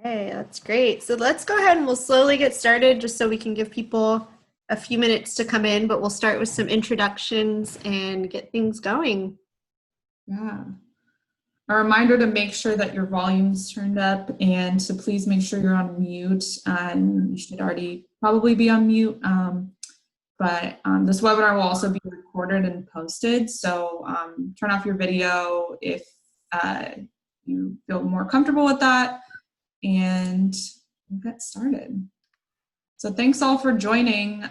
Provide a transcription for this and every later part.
Hey, that's great. So let's go ahead and we'll slowly get started just so we can give people a few minutes to come in, but we'll start with some introductions and get things going. Yeah. A reminder to make sure that your volume's turned up and to please make sure you're on mute. You should already probably be on mute. But this webinar will also be recorded and posted. So turn off your video if uh, you feel more comfortable with that, and we'll get started. So thanks all for joining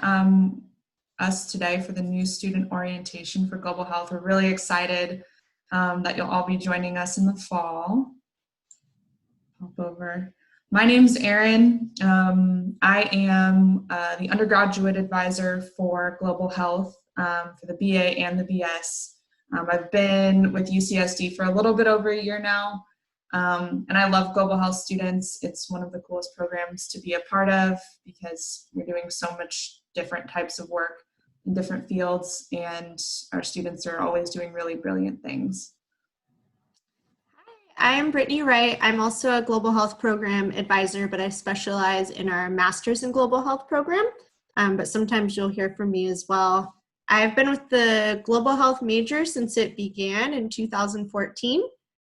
us today for the new student orientation for global health. We're really excited that you'll all be joining us in the fall. Hop over. My name's Erin. I am the undergraduate advisor for global health for the BA and the BS. I've been with UCSD for a little bit over a year now, and I love global health students. It's one of the coolest programs to be a part of because we're doing so much different types of work in different fields, and our students are always doing really brilliant things. I am Brittany Wright. I'm also a global health program advisor, but I specialize in our master's in global health program. But sometimes you'll hear from me as well. I've been with the global health major since it began in 2014,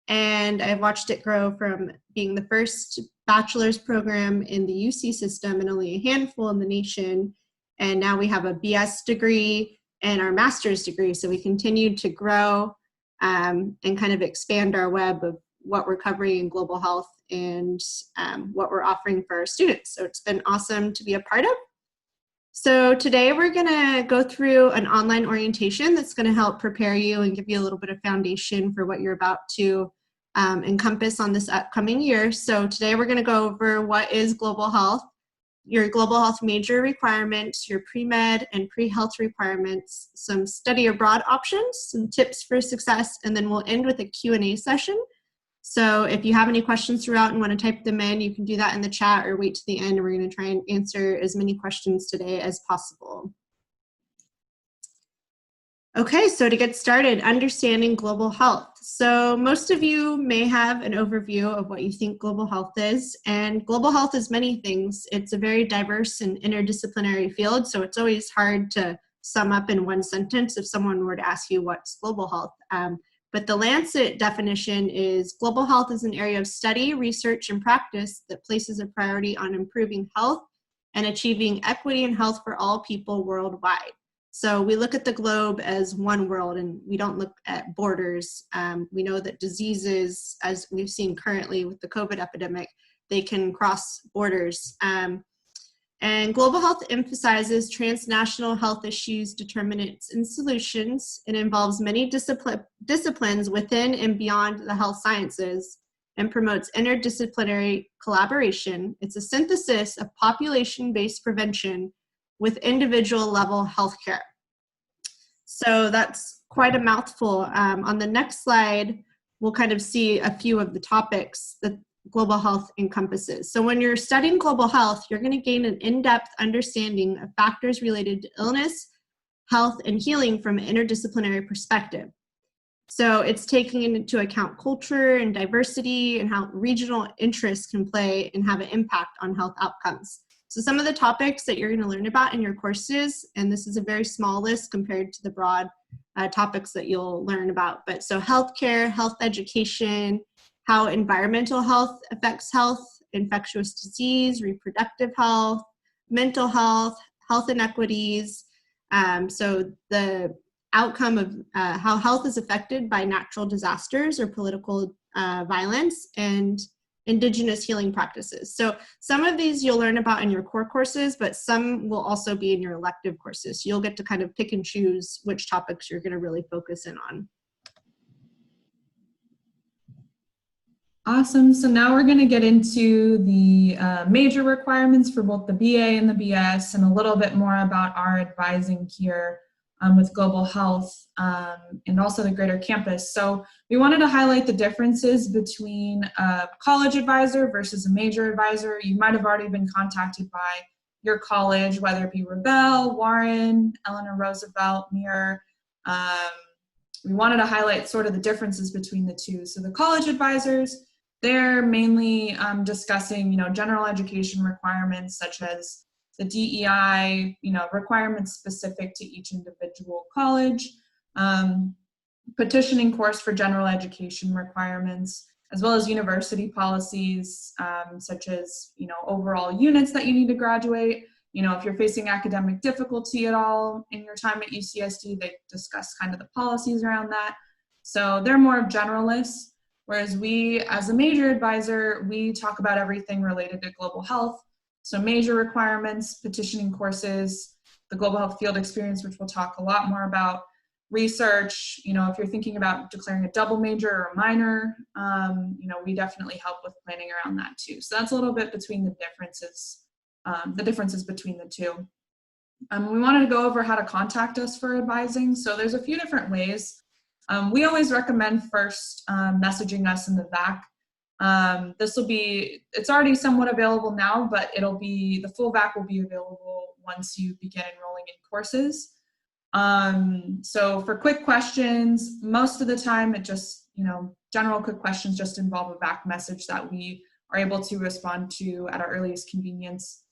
and I've watched it grow from being the first bachelor's program in the UC system and only a handful in the nation. And now we have a BS degree and our master's degree. So we continue to grow and kind of expand our web of what we're covering in global health and what we're offering for our students. So it's been awesome to be a part of. So today we're going to go through an online orientation that's going to help prepare you and give you a little bit of foundation for what you're about to encompass on this upcoming year. So today we're going to go over what is global health, your global health major requirements, your pre-med and pre-health requirements, some study abroad options, some tips for success, and then we'll end with a Q&A session. So if you have any questions throughout and want to type them in, you can do that in the chat or wait to the end. We're going to try and answer as many questions today as possible. Okay, so to get started, understanding global health. So most of you may have an overview of what you think global health is, and global health is many things. It's a very diverse and interdisciplinary field, so it's always hard to sum up in one sentence if someone were to ask you what's global health. But the Lancet definition is global health is an area of study, research, and practice that places a priority on improving health and achieving equity and health for all people worldwide. So we look at the globe as one world and we don't look at borders. We know that diseases, as we've seen currently with the COVID epidemic, they can cross borders. And global health emphasizes transnational health issues, determinants, and solutions. It involves many disciplines within and beyond the health sciences and promotes interdisciplinary collaboration. It's a synthesis of population-based prevention with individual level healthcare. So that's quite a mouthful. On the next slide, we'll kind of see a few of the topics that global health encompasses. So when you're studying global health, you're going to gain an in-depth understanding of factors related to illness, health, and healing from an interdisciplinary perspective. So it's taking into account culture and diversity and how regional interests can play and have an impact on health outcomes. So some of the topics that you're going to learn about in your courses, and this is a very small list compared to the broad topics that you'll learn about, but so healthcare, health education, how environmental health affects health, infectious disease, reproductive health, mental health, health inequities. So the outcome of how health is affected by natural disasters or political violence, and indigenous healing practices. So some of these you'll learn about in your core courses, but some will also be in your elective courses. So you'll get to kind of pick and choose which topics you're going to really focus in on. Awesome. So now we're going to get into the major requirements for both the BA and the BS and a little bit more about our advising here with global health and also the greater campus. So we wanted to highlight the differences between a college advisor versus a major advisor. You might have already been contacted by your college, whether it be Rebel, Warren, Eleanor Roosevelt, Muir. We wanted to highlight sort of the differences between the two. So the college advisors, they're mainly discussing, general education requirements such as the DEI, requirements specific to each individual college, petitioning course for general education requirements, as well as university policies, such as, overall units that you need to graduate. If you're facing academic difficulty at all in your time at UCSD, they discuss kind of the policies around that. So they're more of generalists, whereas we, as a major advisor, we talk about everything related to global health. So major requirements, petitioning courses, the global health field experience, which we'll talk a lot more about, research, if you're thinking about declaring a double major or a minor, we definitely help with planning around that too. So that's a little bit between the differences between the two. We wanted to go over how to contact us for advising. So there's a few different ways. We always recommend first messaging us in the VAC. It's already somewhat available now, but the full VAC will be available once you begin enrolling in courses. So for quick questions, most of the time it just, general quick questions just involve a VAC message that we are able to respond to at our earliest convenience,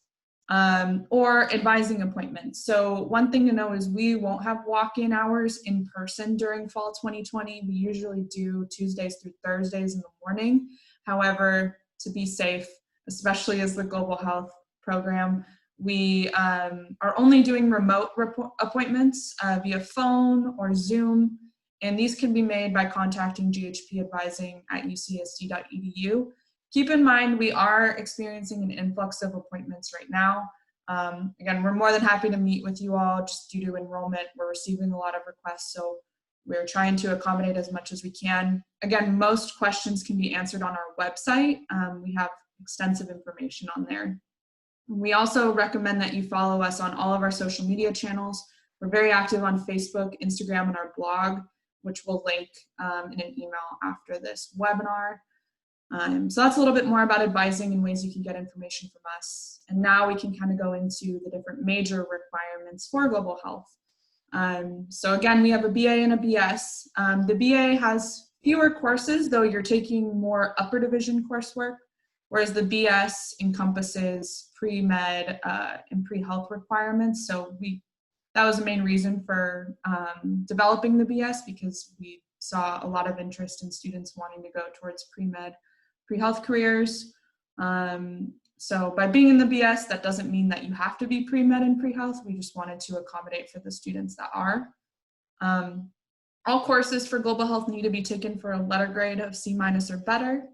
or advising appointments. So one thing to know is we won't have walk-in hours in person during fall 2020. We usually do Tuesdays through Thursdays in the morning. However, to be safe, especially as the global health program, we are only doing remote appointments via phone or Zoom, and these can be made by contacting GHP Advising at ucsd.edu. Keep in mind, we are experiencing an influx of appointments right now. Again, we're more than happy to meet with you all just due to enrollment. We're receiving a lot of requests, so we're trying to accommodate as much as we can. Again, most questions can be answered on our website. We have extensive information on there. We also recommend that you follow us on all of our social media channels. We're very active on Facebook, Instagram, and our blog, which we'll link in an email after this webinar. So that's a little bit more about advising and ways you can get information from us. And now we can kind of go into the different major requirements for global health. So again, we have a BA and a BS. The BA has fewer courses, though you're taking more upper division coursework, whereas the BS encompasses pre-med and pre-health requirements. So that was the main reason for developing the BS, because we saw a lot of interest in students wanting to go towards pre-med, pre-health careers. So by being in the BS, that doesn't mean that you have to be pre-med and pre-health. We just wanted to accommodate for the students that are. All courses for global health need to be taken for a letter grade of C- or better.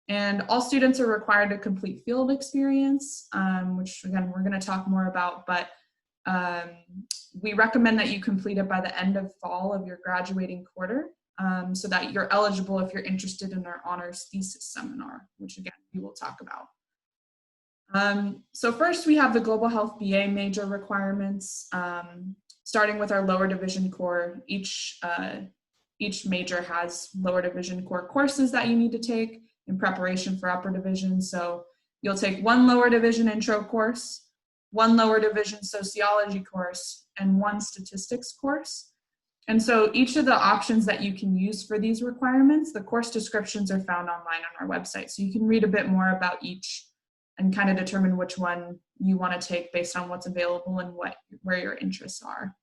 And all students are required to complete field experience, which again, we're going to talk more about, but we recommend that you complete it by the end of fall of your graduating quarter, so that you're eligible if you're interested in our honors thesis seminar, which again, we will talk about. So first we have the global health BA major requirements, starting with our lower division core. Each major has lower division core courses that you need to take in preparation for upper division. So you'll take one lower division intro course, one lower division sociology course, and one statistics course. And so each of the options that you can use for these requirements, the course descriptions are found online on our website. So you can read a bit more about each and kind of determine which one you want to take based on what's available and where your interests are.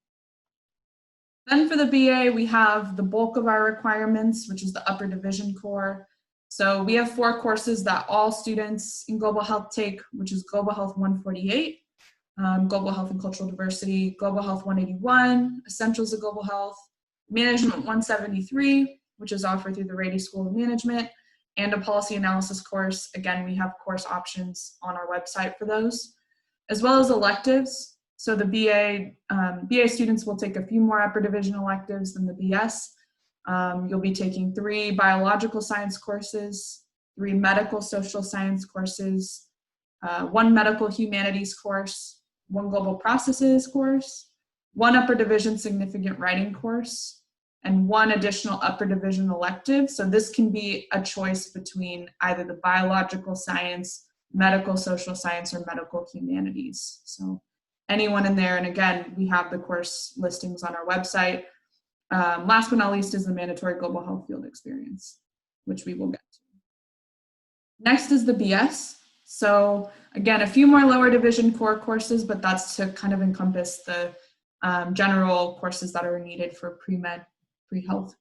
Then for the BA, we have the bulk of our requirements, which is the upper division core. So we have 4 courses that all students in global health take, which is Global Health 148, Global Health and Cultural Diversity, Global Health 181, Essentials of Global Health, Management 173, which is offered through the Rady School of Management, and a policy analysis course. Again, we have course options on our website for those, as well as electives. So the BA students will take a few more upper division electives than the BS. You'll be taking 3 biological science courses, 3 medical social science courses, 1 medical humanities course, 1 global processes course, 1 upper division significant writing course, and 1 additional upper division elective. So this can be a choice between either the biological science, medical social science, or medical humanities. So anyone in there, and again, we have the course listings on our website. Last but not least is the mandatory global health field experience, which we will get to. Next is the BS. So again, a few more lower division core courses, but that's to kind of encompass the general courses that are needed for pre-med, pre-health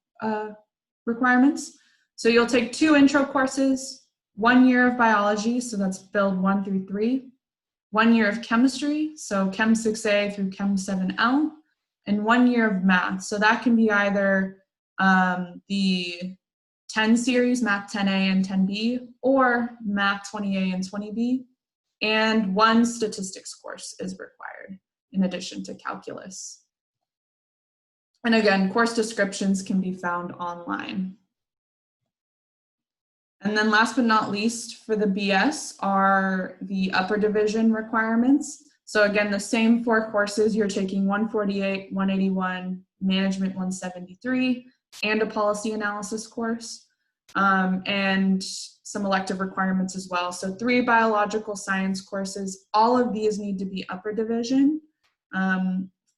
requirements. So you'll take 2 intro courses, 1 year of biology, so that's build 1 through 3, 1 year of chemistry, so Chem 6A through Chem 7L, and 1 year of math. So that can be either the 10 series, Math 10A and 10B, or Math 20A and 20B, and 1 statistics course is required in addition to calculus. And again, course descriptions can be found online. And then last but not least for the BS are the upper division requirements. So again, the same 4 courses, you're taking 148, 181, Management 173, and a policy analysis course, and some elective requirements as well. So 3 biological science courses. All of these need to be upper division.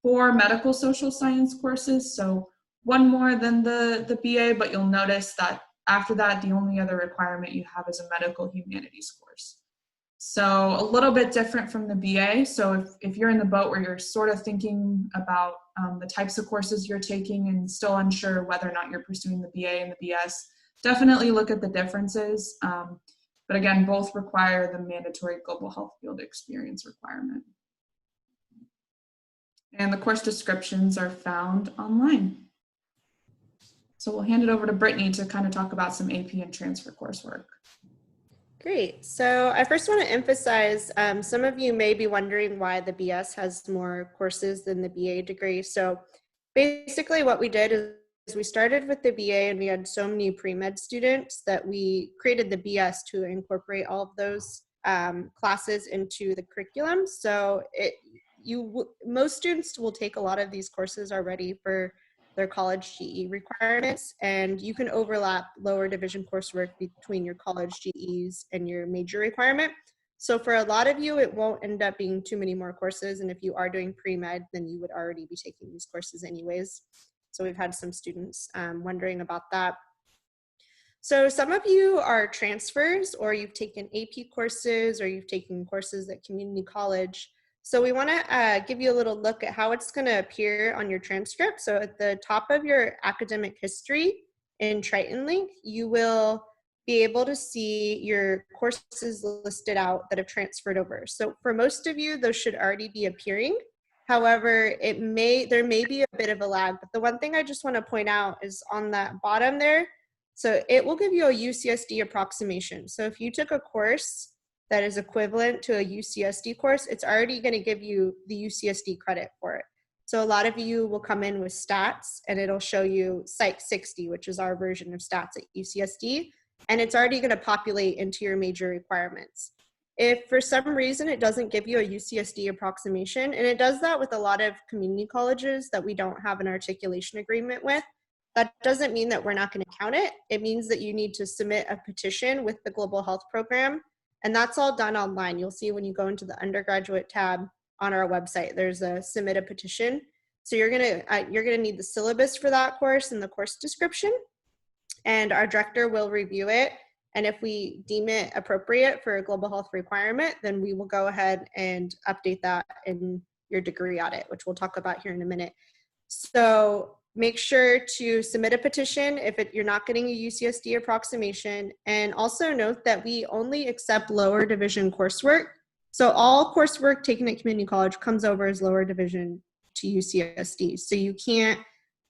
4 medical social science courses, so 1 more than the BA, but you'll notice that after that, the only other requirement you have is a medical humanities course. So a little bit different from the BA. So if you're in the boat where you're sort of thinking about the types of courses you're taking and still unsure whether or not you're pursuing the BA and the BS, definitely look at the differences. But again, both require the mandatory global health field experience requirement. And the course descriptions are found online. So we'll hand it over to Brittany to kind of talk about some AP and transfer coursework. Great. So I first want to emphasize, some of you may be wondering why the BS has more courses than the BA degree. So basically what we did is we started with the BA and we had so many pre-med students that we created the BS to incorporate all of those classes into the curriculum. So most students will take a lot of these courses already for their college GE requirements, and you can overlap lower division coursework between your college GEs and your major requirement. So for a lot of you, it won't end up being too many more courses, and if you are doing pre-med, then you would already be taking these courses anyways. So we've had some students wondering about that. So some of you are transfers, or you've taken AP courses, or you've taken courses at community college. So we want to give you a little look at how it's going to appear on your transcript. So at the top of your academic history in Triton Link, you will be able to see your courses listed out that have transferred over. So for most of you, those should already be appearing. However, there may be a bit of a lag, but the one thing I just want to point out is on that bottom there. So it will give you a UCSD approximation. So if you took a course that is equivalent to a UCSD course, it's already going to give you the UCSD credit for it. So a lot of you will come in with stats and it'll show you Psych 60, which is our version of stats at UCSD, and it's already going to populate into your major requirements. If for some reason it doesn't give you a UCSD approximation, and it does that with a lot of community colleges that we don't have an articulation agreement with, that doesn't mean that we're not going to count it. It means that you need to submit a petition with the Global Health Program. And that's all done online. You'll see when you go into the undergraduate tab on our website, there's a submit a petition. So you're gonna need the syllabus for that course and the course description, and our director will review it. And if we deem it appropriate for a global health requirement, then we will go ahead and update that in your degree audit, which we'll talk about here in a minute. So make sure to submit a petition if you're not getting a UCSD approximation, and also note that we only accept lower division coursework. So all coursework taken at community college comes over as lower division to UCSD. So you can't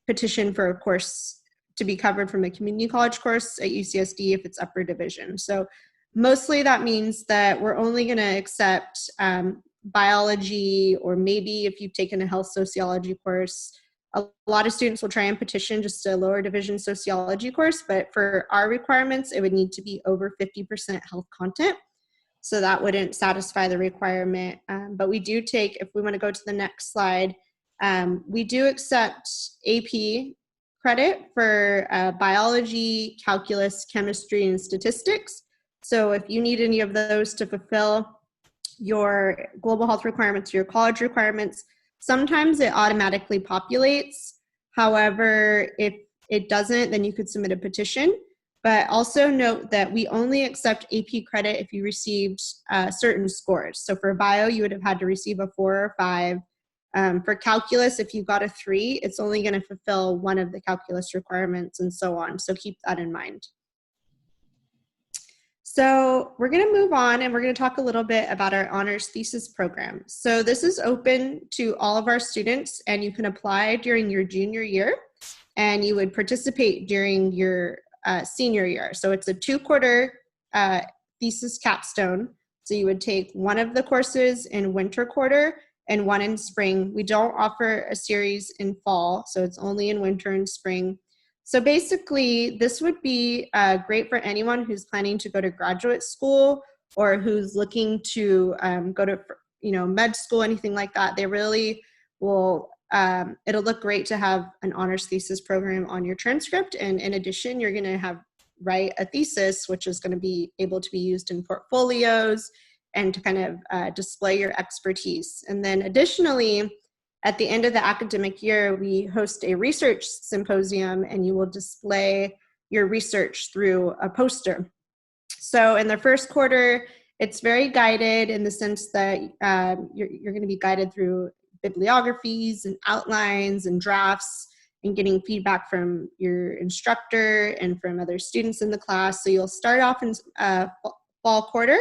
petition for a course to be covered from a community college course at UCSD if it's upper division. So mostly that means that we're only going to accept biology, or maybe if you've taken a health sociology course. A lot of students will try and petition just a lower division sociology course, but for our requirements, it would need to be over 50% health content. So that wouldn't satisfy the requirement. But we do take, if we want to go to the next slide, we do accept AP credit for biology, calculus, chemistry, and statistics. So if you need any of those to fulfill your global health requirements, your college requirements, sometimes it automatically populates. However, if it doesn't, then you could submit a petition. But also note that we only accept AP credit if you received certain scores. So for bio, you would have had to receive a 4 or 5. For calculus, if you got a 3, it's only going to fulfill one of the calculus requirements and so on. So keep that in mind. So we're going to move on and we're going to talk a little bit about our honors thesis program. So this is open to all of our students and you can apply during your junior year and you would participate during your senior year. So it's a 2-quarter thesis capstone. So you would take one of the courses in winter quarter and one in spring. We don't offer a series in fall, so it's only in winter and spring. So basically, this would be great for anyone who's planning to go to graduate school or who's looking to go to med school, anything like that. They really will, it'll look great to have an honors thesis program on your transcript. And in addition, you're going to write a thesis, which is going to be able to be used in portfolios and to kind of display your expertise. And then additionally, at the end of the academic year, we host a research symposium and you will display your research through a poster. So in the first quarter, it's very guided in the sense that you're going to be guided through bibliographies and outlines and drafts and getting feedback from your instructor and from other students in the class. So you'll start off in fall quarter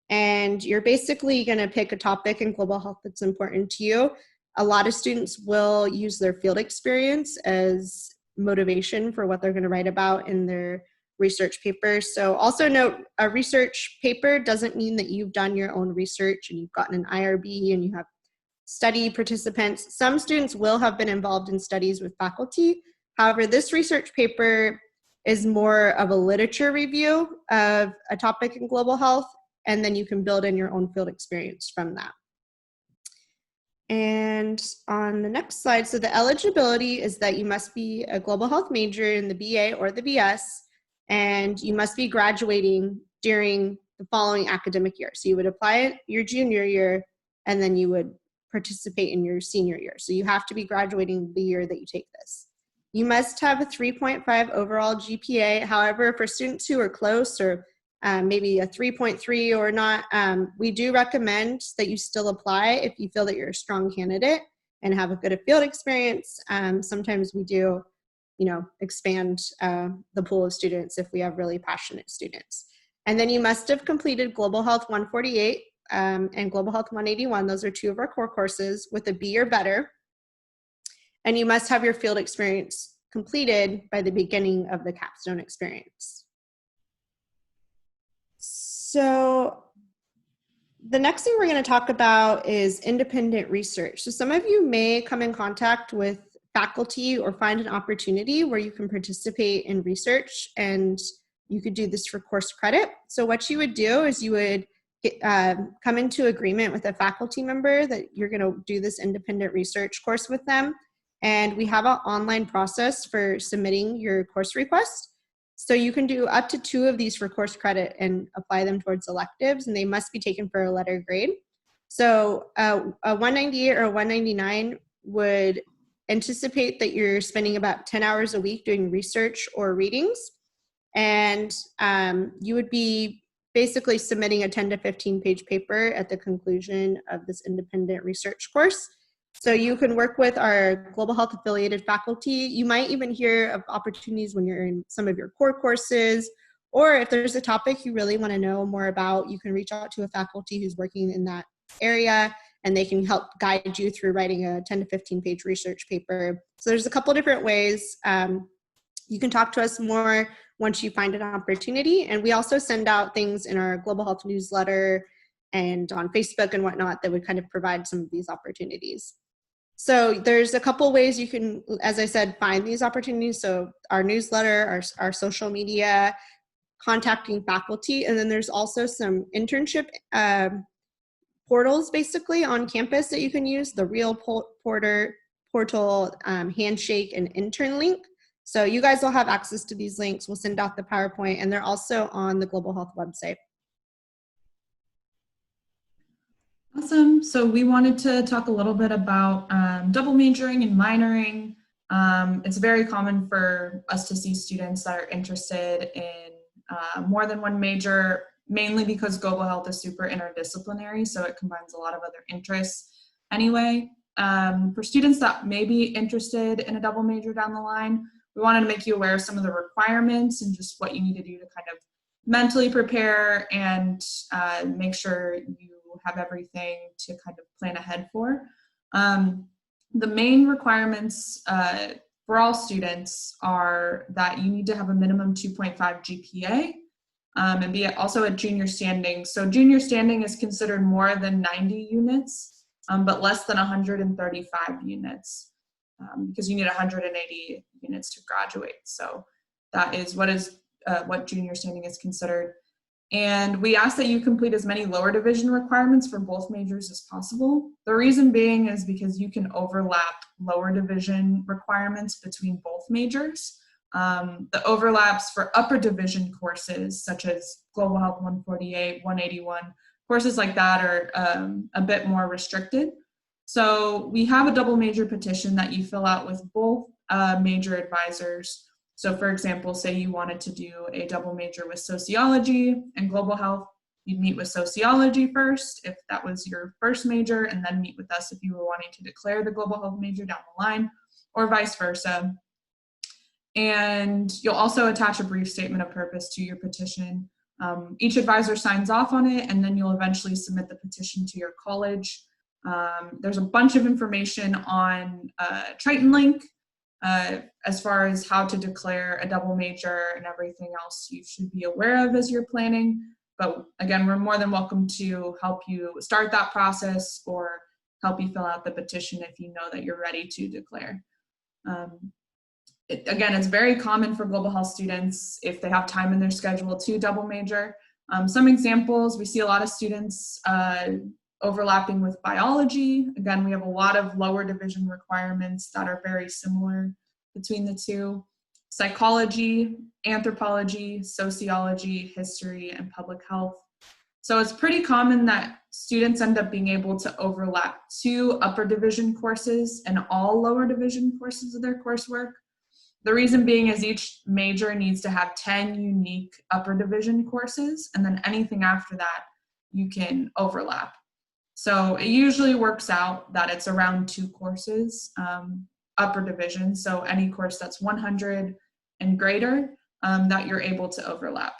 and you're basically going to pick a topic in global health that's important to you. A lot of students will use their field experience as motivation for what they're going to write about in their research paper. So also note, a research paper doesn't mean that you've done your own research and you've gotten an IRB and you have study participants. Some students will have been involved in studies with faculty. However, this research paper is more of a literature review of a topic in global health, and then you can build in your own field experience from that. And on the next slide, so the eligibility is that you must be a global health major in the BA or the BS, and you must be graduating during the following academic year. So you would apply it your junior year, and then you would participate in your senior year. So you have to be graduating the year that you take this. You must have a 3.5 overall GPA. However, for students who are close or maybe a 3.3 or not, we do recommend that you still apply if you feel that you're a strong candidate and have a good field experience. Sometimes we do, expand the pool of students if we have really passionate students. And then you must have completed Global Health 148 and Global Health 181. Those are 2 of our core courses with a B or better. And you must have your field experience completed by the beginning of the capstone experience. So the next thing we're going to talk about is independent research. So some of you may come in contact with faculty or find an opportunity where you can participate in research, and you could do this for course credit. So what you would do is you would come into agreement with a faculty member that you're going to do this independent research course with them. And we have an online process for submitting your course request. So you can do up to 2 of these for course credit and apply them towards electives, and they must be taken for a letter grade. So a 198 or a 199 would anticipate that you're spending about 10 hours a week doing research or readings, and you would be basically submitting a 10 to 15 page paper at the conclusion of this independent research course. So you can work with our global health affiliated faculty. You might even hear of opportunities when you're in some of your core courses, or if there's a topic you really want to know more about, you can reach out to a faculty who's working in that area and they can help guide you through writing a 10 to 15 page research paper. So there's a couple different ways. You can talk to us more once you find an opportunity. And we also send out things in our global health newsletter and on Facebook and whatnot that would kind of provide some of these opportunities. So there's a couple ways you can, as I said, find these opportunities. So our newsletter, our social media, contacting faculty, and then there's also some internship portals basically on campus that you can use, the Real Portal, Handshake, and Intern Link. So you guys will have access to these links. We'll send out the PowerPoint, and they're also on the Global Health website. Awesome. So we wanted to talk a little bit about double majoring and minoring. It's very common for us to see students that are interested in more than one major, mainly because global health is super interdisciplinary, so it combines a lot of other interests anyway. For students that may be interested in a double major down the line, we wanted to make you aware of some of the requirements and just what you need to do to kind of mentally prepare and make sure you have everything to kind of plan ahead for. The main requirements for all students are that you need to have a minimum 2.5 GPA and be also at junior standing. So junior standing is considered more than 90 units, but less than 135 units because you need 180 units to graduate. So that is what junior standing is considered. And we ask that you complete as many lower division requirements for both majors as possible. The reason being is because you can overlap lower division requirements between both majors. The overlaps for upper division courses, such as Global Health 148, 181, courses like that are a bit more restricted. So we have a double major petition that you fill out with both major advisors. So for example, say you wanted to do a double major with sociology and global health, you'd meet with sociology first if that was your first major, and then meet with us if you were wanting to declare the global health major down the line, or vice versa. And you'll also attach a brief statement of purpose to your petition. Each advisor signs off on it, and then you'll eventually submit the petition to your college. There's a bunch of information on Triton Link, as far as how to declare a double major and everything else you should be aware of as you're planning. But again, we're more than welcome to help you start that process or help you fill out the petition if you know that you're ready to declare. Again, it's very common for global health students, if they have time in their schedule, to double major. Some examples, we see a lot of students overlapping with biology. Again, we have a lot of lower division requirements that are very similar between the two. Psychology, anthropology, sociology, history, and public health. So it's pretty common that students end up being able to overlap 2 upper division courses and all lower division courses of their coursework. The reason being is each major needs to have 10 unique upper division courses, and then anything after that you can overlap. So it usually works out that it's around 2 courses, upper division, so any course that's 100 and greater that you're able to overlap.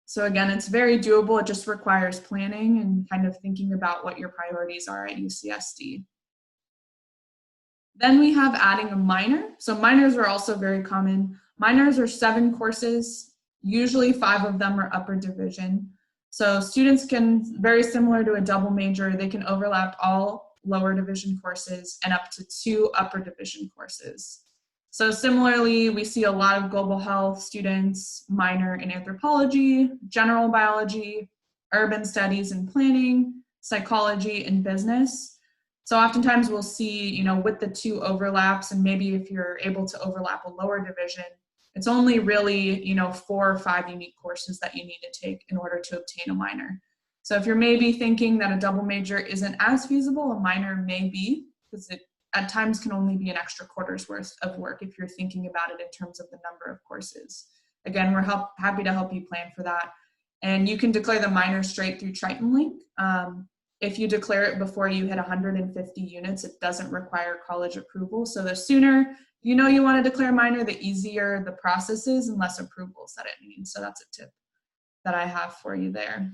So again, it's very doable. It just requires planning and kind of thinking about what your priorities are at UCSD. Then we have adding a minor. So minors are also very common. Minors are 7 courses. Usually 5 of them are upper division. So students can, very similar to a double major, they can overlap all lower division courses and up to 2 upper division courses. So similarly, we see a lot of global health students minor in anthropology, general biology, urban studies and planning, psychology, and business. So oftentimes we'll see, with the 2 overlaps, and maybe if you're able to overlap a lower division, it's only really, 4 or 5 unique courses that you need to take in order to obtain a minor. So if you're maybe thinking that a double major isn't as feasible, a minor may be, because it at times can only be an extra quarter's worth of work if you're thinking about it in terms of the number of courses. Again, we're happy to help you plan for that. And you can declare the minor straight through Triton Link. If you declare it before you hit 150 units, it doesn't require college approval. So the sooner you want to declare minor, the easier the process is and less approvals that it needs. So that's a tip that I have for you there.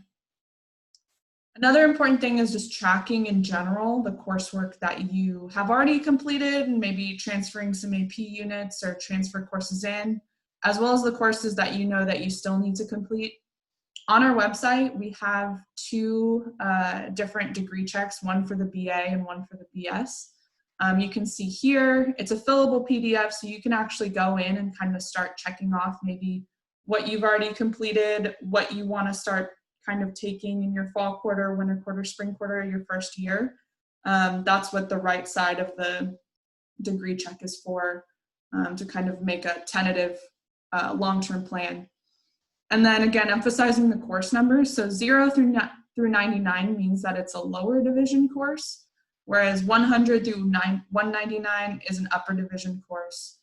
Another important thing is just tracking in general the coursework that you have already completed and maybe transferring some AP units or transfer courses in, as well as the courses that that you still need to complete. On our website, we have 2 different degree checks, one for the BA and one for the BS. You can see here, it's a fillable PDF, so you can actually go in and kind of start checking off maybe what you've already completed, what you want to start kind of taking in your fall quarter, winter quarter, spring quarter, your first year. That's what the right side of the degree check is for, to kind of make a tentative long-term plan. And then again, emphasizing the course numbers. So 0 through 99 means that it's a lower division course. whereas 100 through 199 is an upper division course.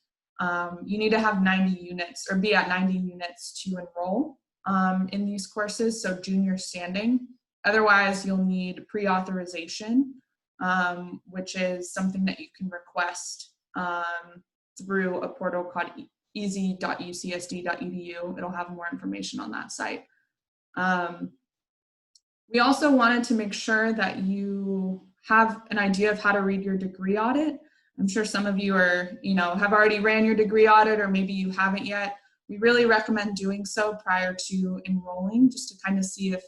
You need to have 90 units or be at 90 units to enroll in these courses, so junior standing. Otherwise, you'll need pre-authorization, which is something that you can request through a portal called easy.ucsd.edu. It'll have more information on that site. We also wanted to make sure that you have an idea of how to read your degree audit. I'm sure some of you are, have already ran your degree audit, or maybe you haven't yet. We really recommend doing so prior to enrolling, just to kind of see if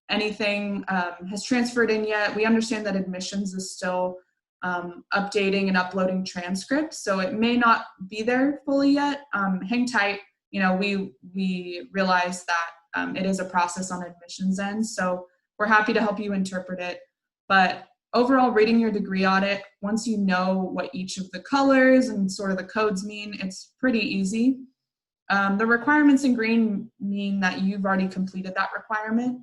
anything has transferred in yet. We understand that admissions is still updating and uploading transcripts, so it may not be there fully yet. Hang tight. We realize that it is a process on admissions end, so we're happy to help you interpret it. But overall, reading your degree audit, once you know what each of the colors and sort of the codes mean, it's pretty easy. The requirements in green mean that you've already completed that requirement.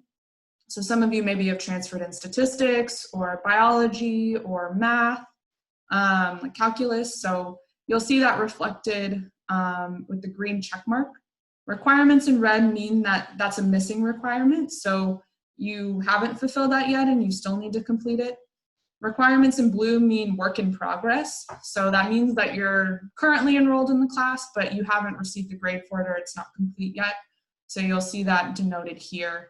So some of you maybe have transferred in statistics or biology or math, like calculus. So you'll see that reflected with the green check mark. Requirements in red mean that that's a missing requirement. So you haven't fulfilled that yet and you still need to complete it. Requirements in blue mean work in progress. So that means that you're currently enrolled in the class, but you haven't received a grade for it, or it's not complete yet. So you'll see that denoted here.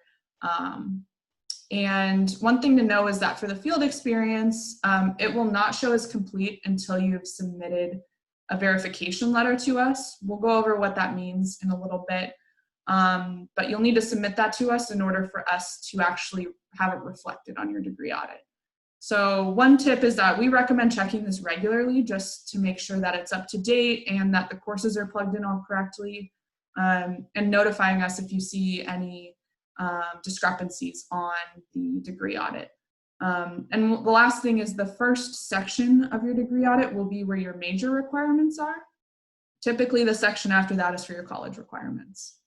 And one thing to know is that for the field experience, it will not show as complete until you've submitted a verification letter to us. We'll go over what that means in a little bit. But you'll need to submit that to us in order for us to actually have it reflected on your degree audit. So one tip is that we recommend checking this regularly just to make sure that it's up to date and that the courses are plugged in all correctly, and notifying us if you see any discrepancies on the degree audit. And the last thing is the first section of your degree audit will be where your major requirements are. Typically, the section after that is for your college requirements.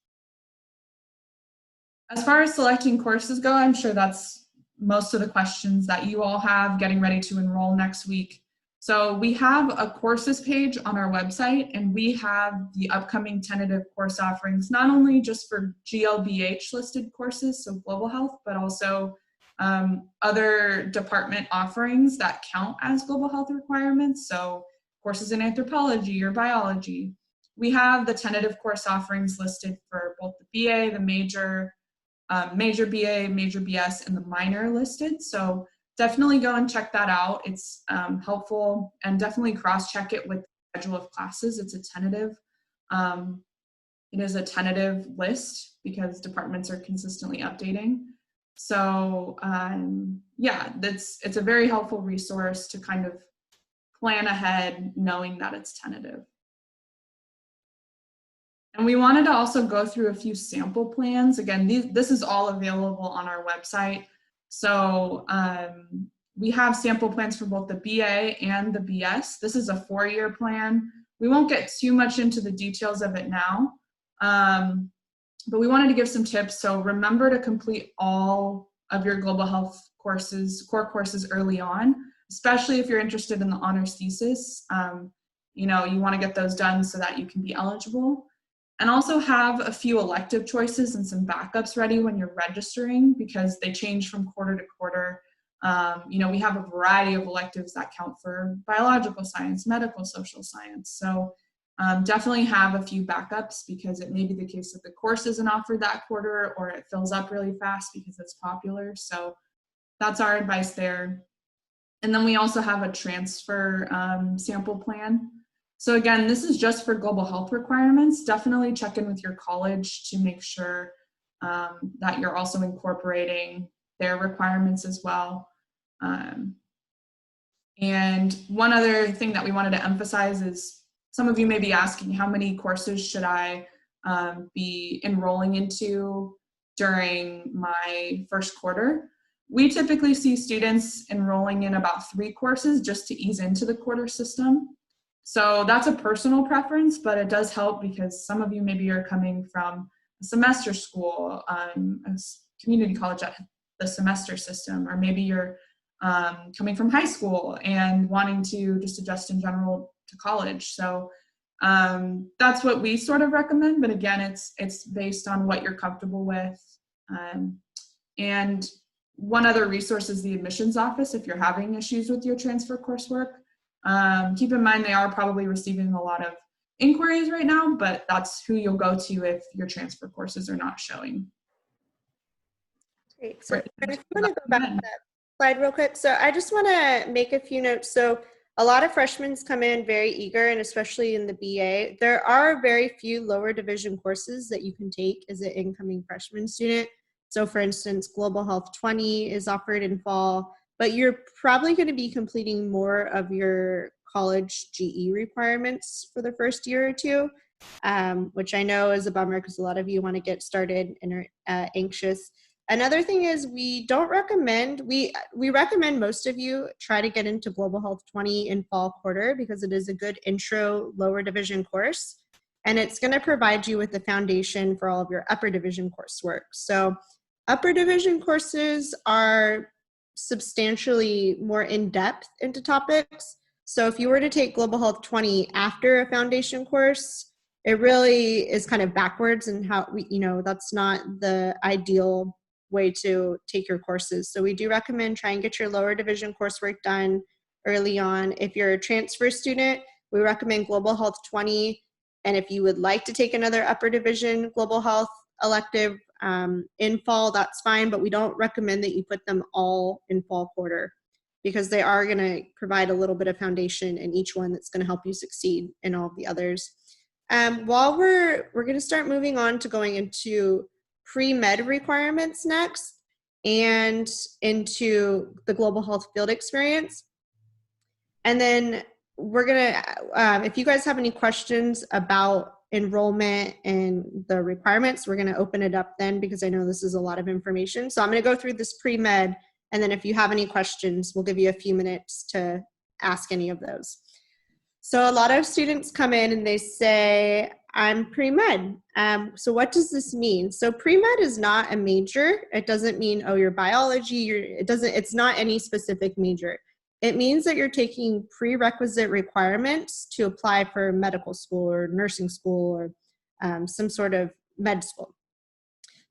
As far as selecting courses go, I'm sure that's most of the questions that you all have getting ready to enroll next week. So we have a courses page on our website, and we have the upcoming tentative course offerings, not only just for GLBH listed courses, so global health, but also other department offerings that count as global health requirements. So courses in anthropology or biology. We have the tentative course offerings listed for both the BA, the major BA, major BS, and the minor listed. So definitely go and check that out. It's helpful, and definitely cross-check it with the schedule of classes. It's a tentative. It is a tentative list because departments are consistently updating. So yeah, it's a very helpful resource to kind of plan ahead knowing that it's tentative. And we wanted to also go through a few sample plans. Again, this is all available on our website. So we have sample plans for both the BA and the BS. This is a 4-year plan. We won't get too much into the details of it now, but we wanted to give some tips. So remember to complete all of your global health courses, core courses early on, especially if you're interested in the honors thesis. You want to get those done so that you can be eligible. And also have a few elective choices and some backups ready when you're registering, because they change from quarter to quarter. We have a variety of electives that count for biological science, medical, social science. So definitely have a few backups, because it may be the case that the course isn't offered that quarter, or it fills up really fast because it's popular. So that's our advice there. And then we also have a transfer sample plan. So again, this is just for global health requirements. Definitely check in with your college to make sure that you're also incorporating their requirements as well. And one other thing that we wanted to emphasize is, some of you may be asking, how many courses should I be enrolling into during my first quarter? We typically see students enrolling in about 3 courses just to ease into the quarter system. So that's a personal preference, but it does help because some of you maybe are coming from a semester school, a community college at the semester system, or maybe you're coming from high school and wanting to just adjust in general to college. So that's what we sort of recommend, but again, it's based on what you're comfortable with. And one other resource is the admissions office if you're having issues with your transfer coursework. Keep in mind they are probably receiving a lot of inquiries right now, but that's who you'll go to if your transfer courses are not showing. Great. So if you want to go back to that slide real quick. So I just want to make a few notes. So a lot of freshmen come in very eager, and especially in the BA, there are very few lower division courses that you can take as an incoming freshman student. So for instance, Global Health 20 is offered in fall, but you're probably going to be completing more of your college GE requirements for the first year or two, which I know is a bummer because a lot of you want to get started and are anxious. Another thing is we don't recommend, we recommend most of you try to get into Global Health 20 in fall quarter because it is a good intro lower division course, and it's going to provide you with the foundation for all of your upper division coursework. So upper division courses are substantially more in-depth into topics. So if you were to take Global Health 20 after a foundation course, it really is kind of backwards, and how that's not the ideal way to take your courses. So we do recommend try and get your lower division coursework done early on. If you're a transfer student, we recommend Global Health 20. And if you would like to take another upper division global health elective in fall, that's fine, but we don't recommend that you put them all in fall quarter because they are going to provide a little bit of foundation in each one that's going to help you succeed in all of the others. While we're going to start moving on to going into pre-med requirements next and into the global health field experience. And then we're going to, if you guys have any questions about enrollment and the requirements, we're going to open it up then because I know this is a lot of information. So I'm going to go through this pre-med, and then if you have any questions, we'll give you a few minutes to ask any of those. So a lot of students come in and they say, I'm pre-med. So what does this mean? So pre-med is not a major. It doesn't mean, oh, you're biology. It's not any specific major. It means that you're taking prerequisite requirements to apply for medical school or nursing school or some sort of med school.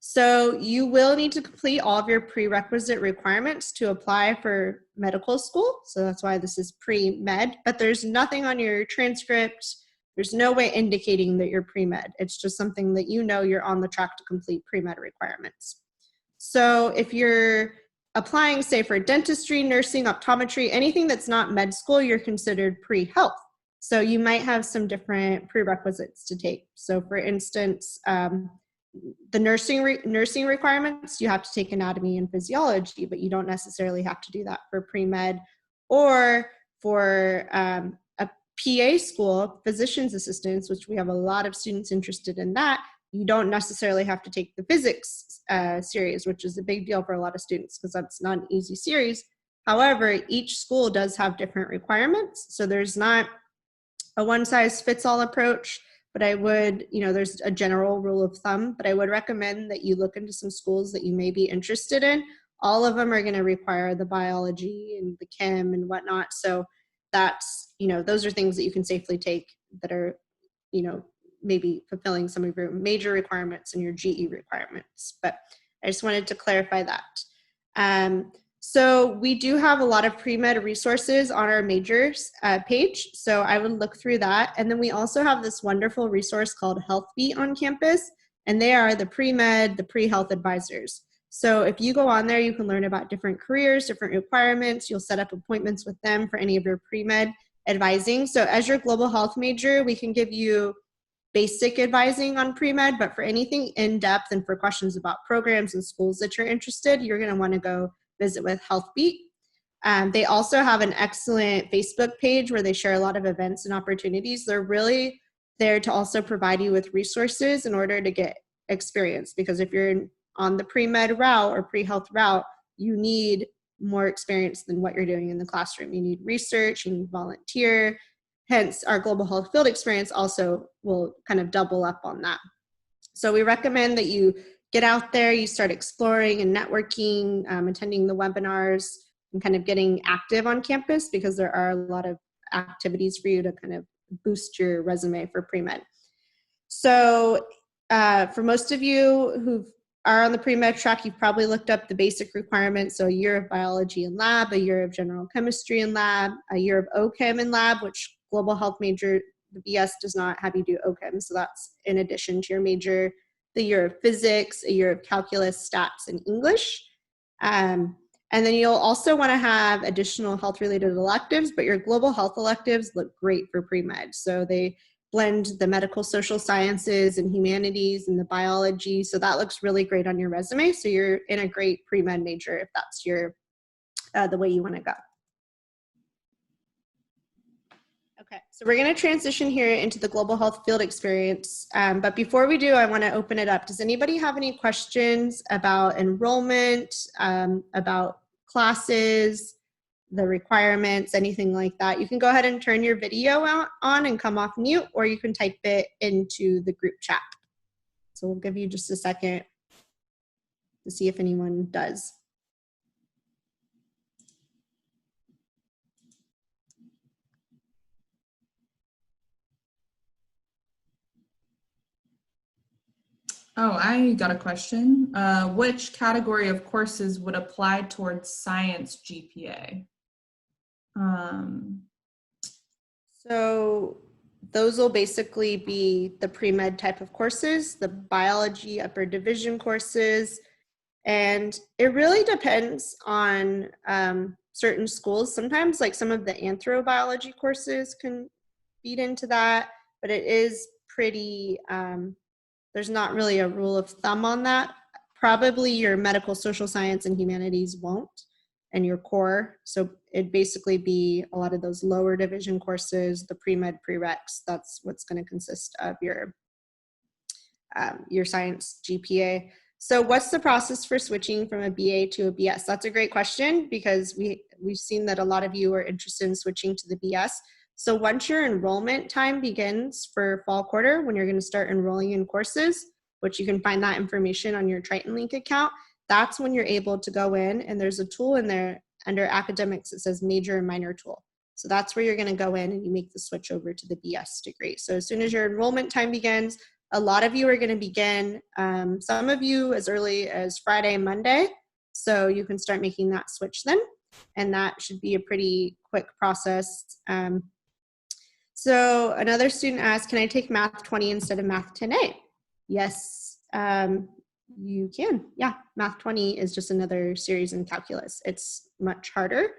So you will need to complete all of your prerequisite requirements to apply for medical school. So that's why this is pre-med, but there's nothing on your transcript. There's no way indicating that you're pre-med. It's just something that you're on the track to complete pre-med requirements. So if you're applying, say, for dentistry, nursing, optometry, anything that's not med school, you're considered pre-health. So you might have some different prerequisites to take. So for instance, the nursing requirements, you have to take anatomy and physiology, but you don't necessarily have to do that for pre-med. Or for a PA school, physician's assistants, which we have a lot of students interested in that, you don't necessarily have to take the physics series, which is a big deal for a lot of students because that's not an easy series. However, each school does have different requirements. So there's not a one-size-fits-all approach. But I would, there's a general rule of thumb, but I would recommend that you look into some schools that you may be interested in. All of them are going to require the biology and the chem and whatnot. So that's, those are things that you can safely take that are, maybe fulfilling some of your major requirements and your GE requirements. But I just wanted to clarify that. So we do have a lot of pre-med resources on our majors page, so I would look through that. And then we also have this wonderful resource called HealthBeat on campus, and they are the pre-med, the pre-health advisors. So if you go on there, you can learn about different careers, different requirements. You'll set up appointments with them for any of your pre-med advising. So as your global health major, we can give you basic advising on pre-med, but for anything in-depth and for questions about programs and schools that you're interested, you're going to want to go visit with HealthBeat. They also have an excellent Facebook page where they share a lot of events and opportunities. They're really there to also provide you with resources in order to get experience, because if you're on the pre-med route or pre-health route, you need more experience than what you're doing in the classroom. You need research, you need volunteer. Hence, our global health field experience also will kind of double up on that. So we recommend that you get out there, you start exploring and networking, attending the webinars, and kind of getting active on campus, because there are a lot of activities for you to kind of boost your resume for pre-med. So for most of you who are on the pre-med track, you've probably looked up the basic requirements. So a year of biology and lab, a year of general chemistry and lab, a year of OChem and lab, which global health major, the BS does not have you do OChem. So that's in addition to your major, the year of physics, a year of calculus, stats, and English. And then you'll also want to have additional health-related electives, but your global health electives look great for pre-med. So they blend the medical social sciences and humanities and the biology. So that looks really great on your resume. So you're in a great pre-med major if that's your the way you want to go. Okay, so we're going to transition here into the global health field experience. But before we do, I want to open it up. Does anybody have any questions about enrollment, about classes, the requirements, anything like that? You can go ahead and turn your video on and come off mute, or you can type it into the group chat. So we'll give you just a second to see if anyone does. Oh, I got a question. Which category of courses would apply towards science GPA? So those will basically be the pre-med type of courses, the biology upper division courses, and it really depends on certain schools. Sometimes like some of the anthrobiology courses can feed into that, but it is pretty, there's not really a rule of thumb on that. Probably your medical, social science, and humanities won't, and your core. So it'd basically be a lot of those lower division courses, the pre-med prereqs. That's what's going to consist of your science GPA. So what's the process for switching from a BA to a BS? That's a great question, because we've seen that a lot of you are interested in switching to the BS. So once your enrollment time begins for fall quarter, when you're going to start enrolling in courses, which you can find that information on your Triton Link account, that's when you're able to go in, and there's a tool in there under academics that says major and minor tool. So that's where you're going to go in and you make the switch over to the BS degree. So as soon as your enrollment time begins, a lot of you are going to begin, some of you as early as Friday, Monday. So you can start making that switch then. And that should be a pretty quick process. So another student asked, can I take Math 20 instead of Math 10A? Yes, you can. Yeah, Math 20 is just another series in calculus. It's much harder.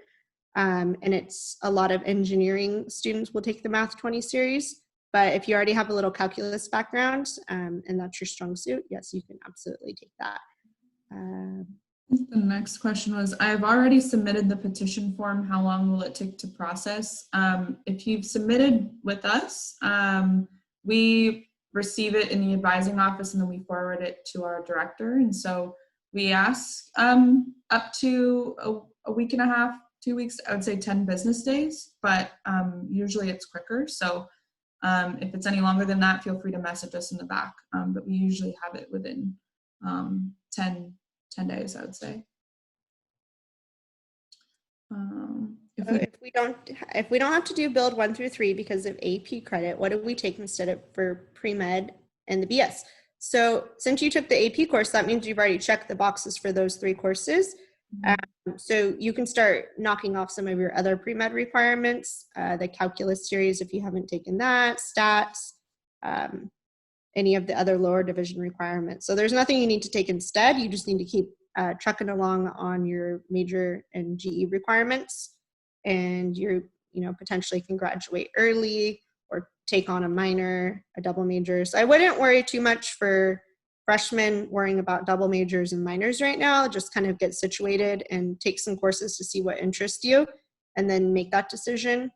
And it's a lot of engineering students will take the Math 20 series. But if you already have a little calculus background and that's your strong suit, yes, you can absolutely take that. The next question was, I've already submitted the petition form. How long will it take to process? If you've submitted with us, we receive it in the advising office and then we forward it to our director. And so we ask up to a week and a half, 2 weeks, I would say 10 business days, but usually it's quicker. So if it's any longer than that, feel free to message us in the back. But we usually have it within 10 days, I would say. If we don't have to do build 1 through 3 because of AP credit, what do we take instead of for pre-med and the BS? So since you took the AP course, that means you've already checked the boxes for those 3 courses. So you can start knocking off some of your other pre-med requirements, the calculus series if you haven't taken that, stats, any of the other lower division requirements. So there's nothing you need to take instead. You just need to keep trucking along on your major and GE requirements, and you potentially can graduate early or take on a minor, a double major. So I wouldn't worry too much for freshmen worrying about double majors and minors right now. Just kind of get situated and take some courses to see what interests you and then make that decision.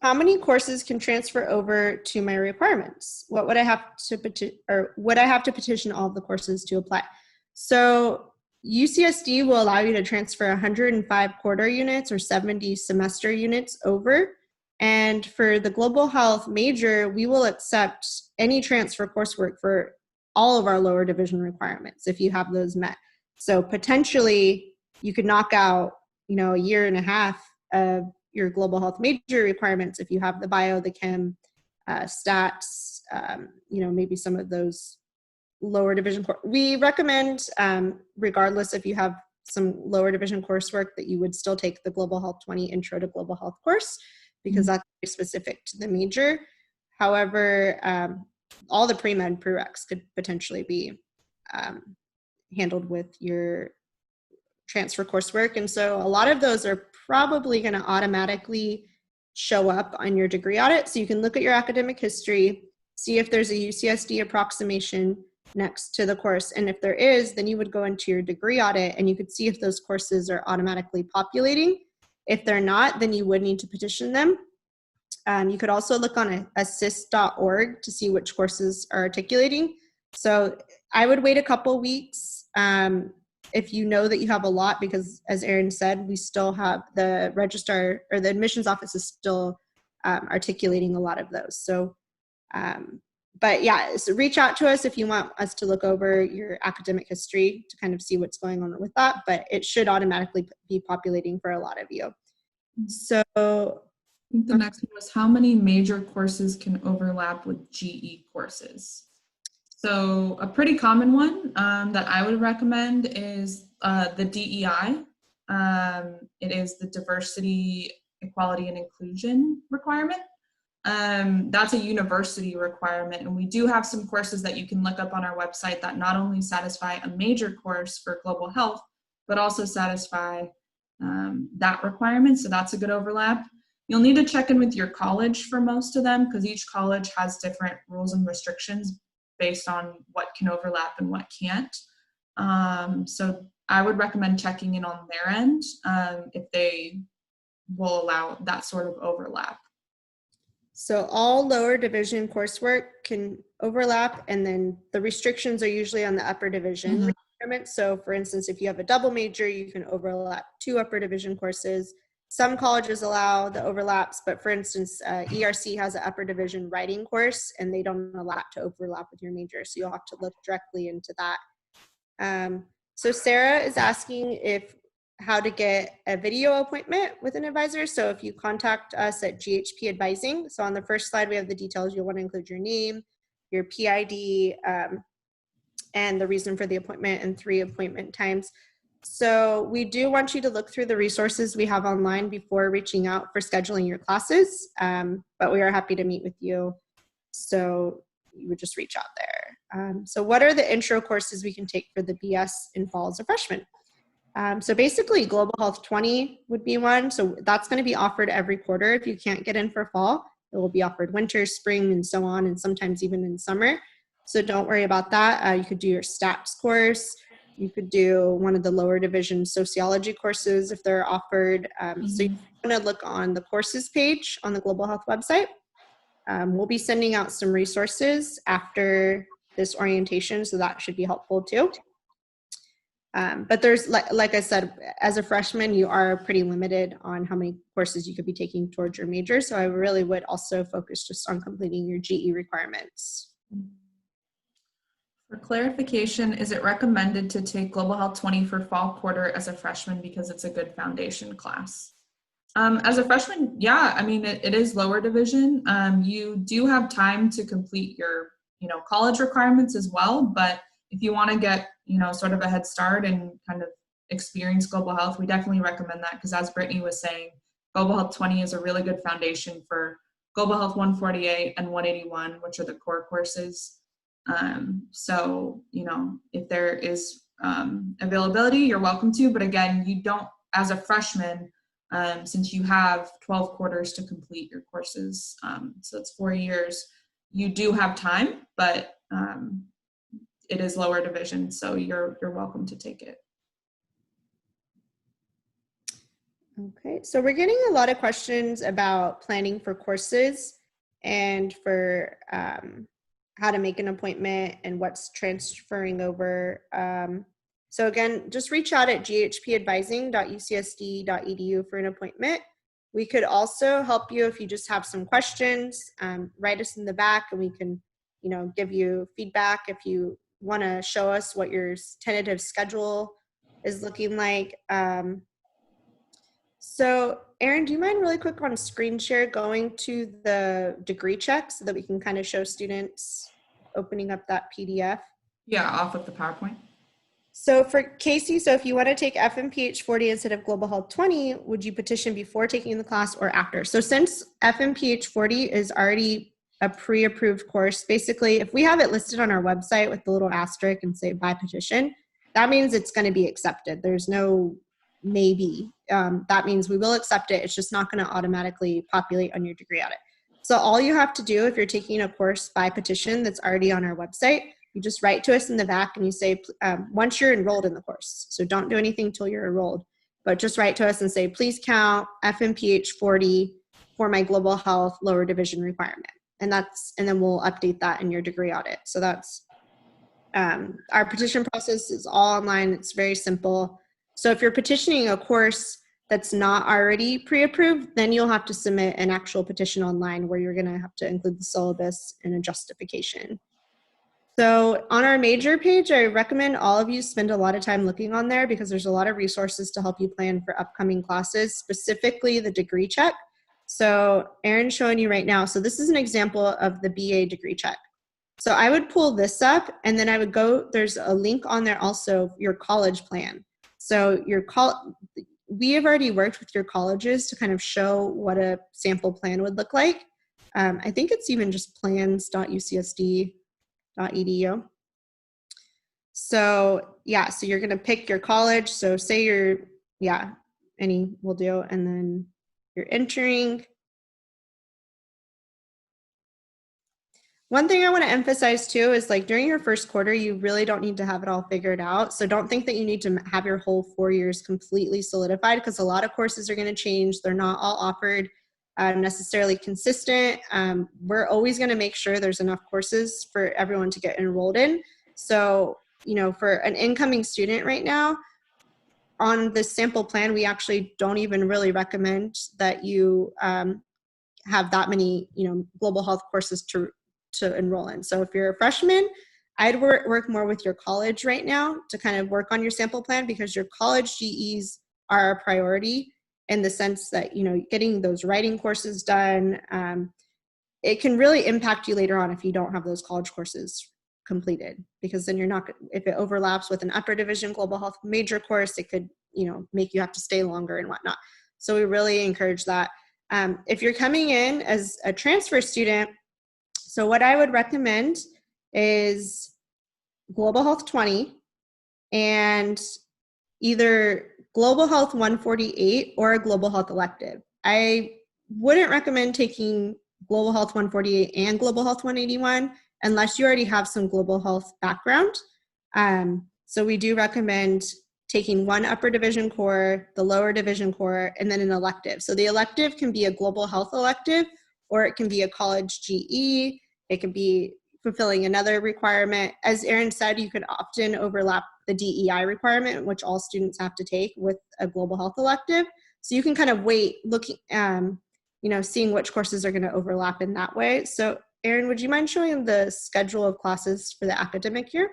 How many courses can transfer over to my requirements? What would I have to would I have to petition all of the courses to apply? So UCSD will allow you to transfer 105 quarter units or 70 semester units over. And for the global health major, we will accept any transfer coursework for all of our lower division requirements if you have those met. So potentially you could knock out, a year and a half of your global health major requirements if you have the bio, the chem, stats, maybe some of those lower division. We recommend, regardless if you have some lower division coursework, that you would still take the Global Health 20 Intro to Global Health course, because that's very specific to the major. However, all the pre-med prereqs could potentially be handled with your transfer coursework. And so a lot of those are probably going to automatically show up on your degree audit. So you can look at your academic history, see if there's a UCSD approximation next to the course. And if there is, then you would go into your degree audit and you could see if those courses are automatically populating. If they're not, then you would need to petition them. You could also look on assist.org to see which courses are articulating. So I would wait a couple weeks if you know that you have a lot, because as Erin said, we still have the registrar, or the admissions office is still articulating a lot of those. So, but yeah, so reach out to us if you want us to look over your academic history to kind of see what's going on with that, but it should automatically be populating for a lot of you. So I think the next one was, how many major courses can overlap with GE courses? So a pretty common one that I would recommend is the DEI. It is the Diversity, Equality, and Inclusion requirement. That's a university requirement, and we do have some courses that you can look up on our website that not only satisfy a major course for global health, but also satisfy that requirement, so that's a good overlap. You'll need to check in with your college for most of them, because each college has different rules and restrictions based on what can overlap and what can't. So I would recommend checking in on their end if they will allow that sort of overlap. So all lower division coursework can overlap, and then the restrictions are usually on the upper division requirements. So for instance, if you have a double major, you can overlap 2 upper division courses. Some colleges allow the overlaps, but for instance, ERC has an upper division writing course, and they don't allow it to overlap with your major. So you'll have to look directly into that. So Sarah is asking how to get a video appointment with an advisor. So if you contact us at GHP Advising, so on the first slide, we have the details. You'll want to include your name, your PID, and the reason for the appointment, and 3 appointment times. So we do want you to look through the resources we have online before reaching out for scheduling your classes, but we are happy to meet with you. So you would just reach out there. So what are the intro courses we can take for the BS in fall as a freshman? So basically Global Health 20 would be one. So that's going to be offered every quarter. If you can't get in for fall, it will be offered winter, spring, and so on, and sometimes even in summer. So don't worry about that. You could do your stats course. You could do one of the lower division sociology courses if they're offered. So you want to look on the courses page on the Global Health website. We'll be sending out some resources after this orientation, so that should be helpful too. But there's, like I said, as a freshman, you are pretty limited on how many courses you could be taking towards your major. So I really would also focus just on completing your GE requirements. For clarification, is it recommended to take Global Health 20 for fall quarter as a freshman because it's a good foundation class? As a freshman, yeah, I mean, it is lower division. You do have time to complete your, college requirements as well. But if you want to get, sort of a head start and kind of experience global health, we definitely recommend that, because as Brittany was saying, Global Health 20 is a really good foundation for Global Health 148 and 181, which are the core courses. So, if there is availability, you're welcome to, but again, you don't, as a freshman, since you have 12 quarters to complete your courses, so it's 4 years, you do have time, but it is lower division, so you're welcome to take it. Okay, so we're getting a lot of questions about planning for courses and for how to make an appointment and what's transferring over. So again, just reach out at ghpadvising.ucsd.edu for an appointment. We could also help you if you just have some questions. Write us in the back and we can, give you feedback. If you want to show us what your tentative schedule is looking like. So Erin, do you mind really quick on screen share going to the degree check so that we can kind of show students opening up that PDF? Yeah, off of the PowerPoint. So for Casey, so if you want to take FMPH 40 instead of Global Health 20, would you petition before taking the class or after? So since FMPH 40 is already a pre-approved course, basically if we have it listed on our website with the little asterisk and say by petition, that means it's going to be accepted. There's no maybe. That means we will accept it. It's just not going to automatically populate on your degree audit. So all you have to do if you're taking a course by petition that's already on our website, you just write to us in the back and you say, once you're enrolled in the course, so don't do anything till you're enrolled, but just write to us and say, please count FMPH 40 for my global health lower division requirement. And then we'll update that in your degree audit. So that's, our petition process is all online. It's very simple. So if you're petitioning a course that's not already pre-approved, then you'll have to submit an actual petition online where you're gonna have to include the syllabus and a justification. So on our major page, I recommend all of you spend a lot of time looking on there because there's a lot of resources to help you plan for upcoming classes, specifically the degree check. So Erin's showing you right now. So this is an example of the BA degree check. So I would pull this up and then I would go, there's a link on there also, your college plan. So we have already worked with your colleges to kind of show what a sample plan would look like. I think it's even just plans.ucsd.edu. So yeah, so you're gonna pick your college. So say you're, any will do, and then you're entering. One thing I want to emphasize too is like during your first quarter, you really don't need to have it all figured out. So don't think that you need to have your whole 4 years completely solidified because a lot of courses are going to change. They're not all offered necessarily consistent. We're always going to make sure there's enough courses for everyone to get enrolled in. So, for an incoming student right now, on this sample plan, we actually don't even really recommend that you have that many, global health courses to enroll in. So if you're a freshman, I'd work more with your college right now to kind of work on your sample plan because your college GEs are a priority in the sense that, getting those writing courses done, it can really impact you later on if you don't have those college courses completed, because then you're not, if it overlaps with an upper division global health major course, it could, make you have to stay longer and whatnot. So we really encourage that. If you're coming in as a transfer student, so what I would recommend is Global Health 20 and either Global Health 148 or a Global Health elective. I wouldn't recommend taking Global Health 148 and Global Health 181 unless you already have some global health background. So we do recommend taking one upper division core, the lower division core, and then an elective. So the elective can be a global health elective, or it can be a college GE. It can be fulfilling another requirement. As Erin said, you could often overlap the DEI requirement, which all students have to take, with a global health elective. So you can kind of wait, looking, seeing which courses are going to overlap in that way. So Erin, would you mind showing the schedule of classes for the academic year?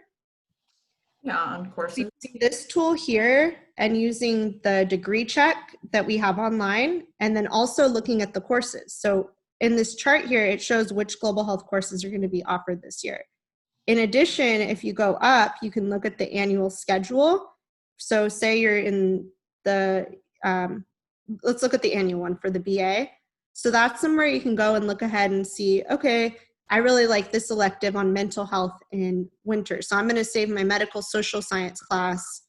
Yeah, on courses. Using this tool here and using the degree check that we have online, and then also looking at the courses. So in this chart here, it shows which global health courses are going to be offered this year. In addition, if you go up, you can look at the annual schedule. So say you're in the, let's look at the annual one for the BA. So that's somewhere you can go and look ahead and see, okay, I really like this elective on mental health in winter. So I'm going to save my medical social science class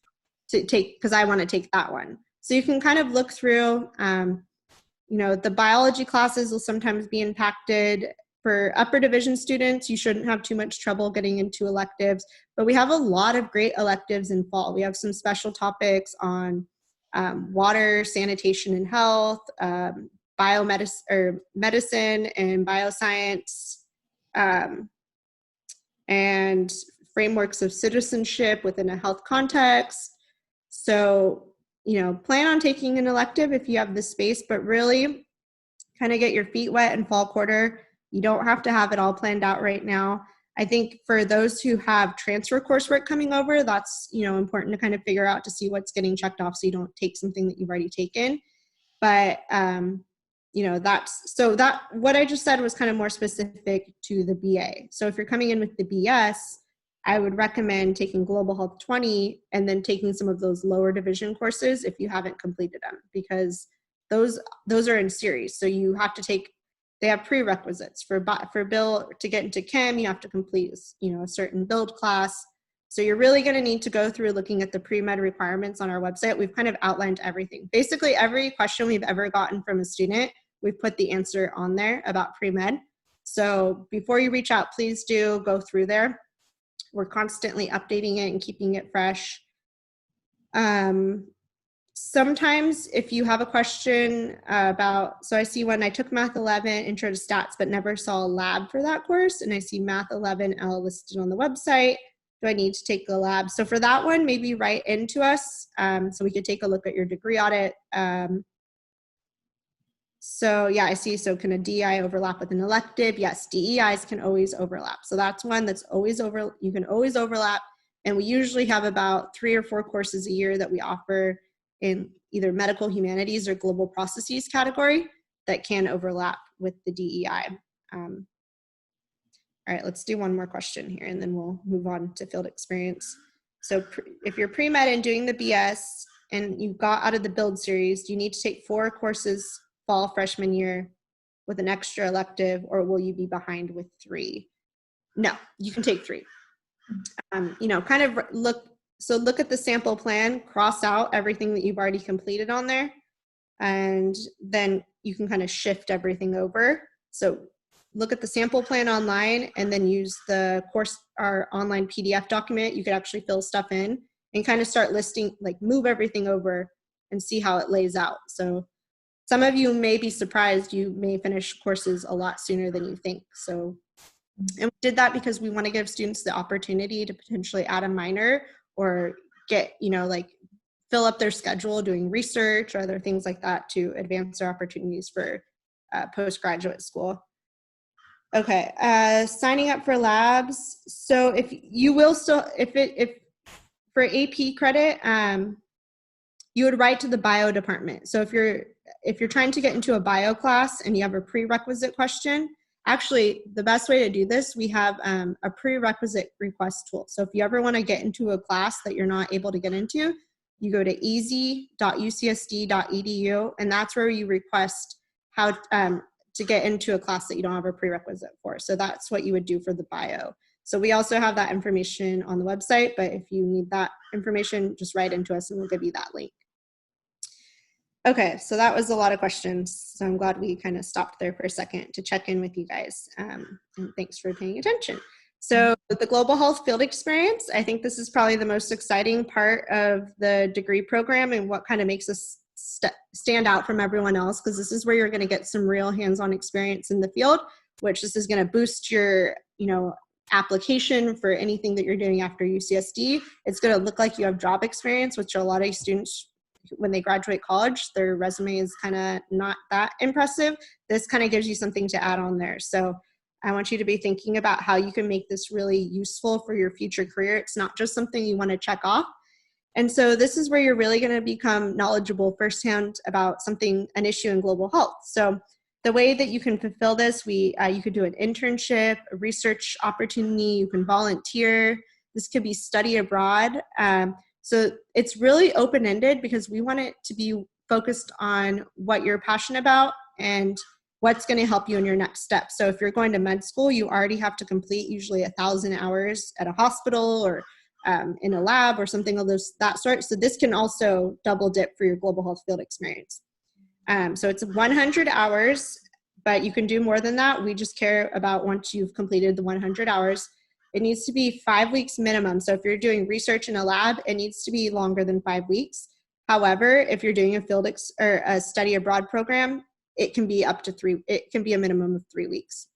to take, because I want to take that one. So you can kind of look through, the biology classes will sometimes be impacted. For upper division students, you shouldn't have too much trouble getting into electives, but we have a lot of great electives in fall. We have some special topics on water, sanitation and health, biomedicine or medicine and bioscience, and frameworks of citizenship within a health context. So, plan on taking an elective if you have the space, but really kind of get your feet wet in fall quarter. You don't have to have it all planned out right now. I think for those who have transfer coursework coming over, that's, important to kind of figure out to see what's getting checked off so you don't take something that you've already taken. But, what I just said was kind of more specific to the BA. So if you're coming in with the BS, I would recommend taking Global Health 20 and then taking some of those lower division courses if you haven't completed them, because those are in series. So you have to they have prerequisites for Bill to get into chem. You have to complete, a certain build class. So you're really going to need to go through looking at the pre-med requirements on our website. We've kind of outlined everything. Basically, every question we've ever gotten from a student, we've put the answer on there about pre-med. So before you reach out, please do go through there. We're constantly updating it and keeping it fresh. Sometimes if you have a question so I see when I took Math 11 Intro to Stats, but never saw a lab for that course, and I see Math 11L listed on the website. Do I need to take the lab? So for that one, maybe write into us so we could take a look at your degree audit. So yeah, I see. So can a DEI overlap with an elective? Yes, DEIs can always overlap. So that's one that's you can always overlap. And we usually have about 3 or 4 courses a year that we offer in either medical humanities or global processes category that can overlap with the DEI. All right, let's do one more question here and then we'll move on to field experience. So if you're pre-med and doing the BS and you got out of the build series, do you need to take 4 courses fall freshman year with an extra elective, or will you be behind with 3? No, you can take 3. Kind of look at the sample plan, cross out everything that you've already completed on there, and then you can kind of shift everything over. So look at the sample plan online and then use our online PDF document. You could actually fill stuff in and kind of start listing, like move everything over and see how it lays out. So some of you may be surprised, you may finish courses a lot sooner than you think. So, and we did that because we want to give students the opportunity to potentially add a minor or get, fill up their schedule doing research or other things like that to advance their opportunities for postgraduate school. Okay, signing up for labs. So if you will still, if for AP credit, you would write to the bio department. So if you're trying to get into a bio class and you have a prerequisite question, actually the best way to do this, we have a prerequisite request tool. So if you ever want to get into a class that you're not able to get into, you go to easy.ucsd.edu, and that's where you request how to get into a class that you don't have a prerequisite for. So that's what you would do for the bio. So we also have that information on the website, but if you need that information, just write into us and we'll give you that link. Okay, so that was a lot of questions. So I'm glad we kind of stopped there for a second to check in with you guys. And thanks for paying attention. So the Global Health Field Experience, I think this is probably the most exciting part of the degree program and what kind of makes us stand out from everyone else, because this is where you're going to get some real hands-on experience in the field, which this is going to boost your, application for anything that you're doing after UCSD. It's going to look like you have job experience, which a lot of students, when they graduate college, their resume is kind of not that impressive. This kind of gives you something to add on there. So I want you to be thinking about how you can make this really useful for your future career. It's not just something you want to check off. And so this is where you're really going to become knowledgeable firsthand about an issue in global health. So the way that you can fulfill this, you could do an internship, a research opportunity, you can volunteer. This could be study abroad. So it's really open-ended because we want it to be focused on what you're passionate about and what's going to help you in your next step. So if you're going to med school, you already have to complete usually 1,000 hours at a hospital or in a lab or something of that sort. So this can also double dip for your global health field experience. So it's 100 hours, but you can do more than that. We just care about once you've completed the 100 hours. It needs to be 5 weeks minimum. So if you're doing research in a lab, it needs to be longer than 5 weeks. However, if you're doing a study abroad program, it can be up to 3. It can be a minimum of 3 weeks.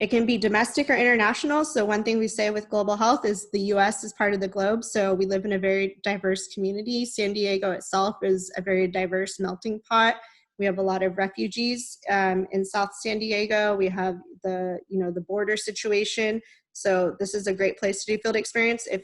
It can be domestic or international. So one thing we say with global health is the US is part of the globe. So we live in a very diverse community. San Diego itself is a very diverse melting pot. We have a lot of refugees in South San Diego. We have the border situation. So this is a great place to do field experience. If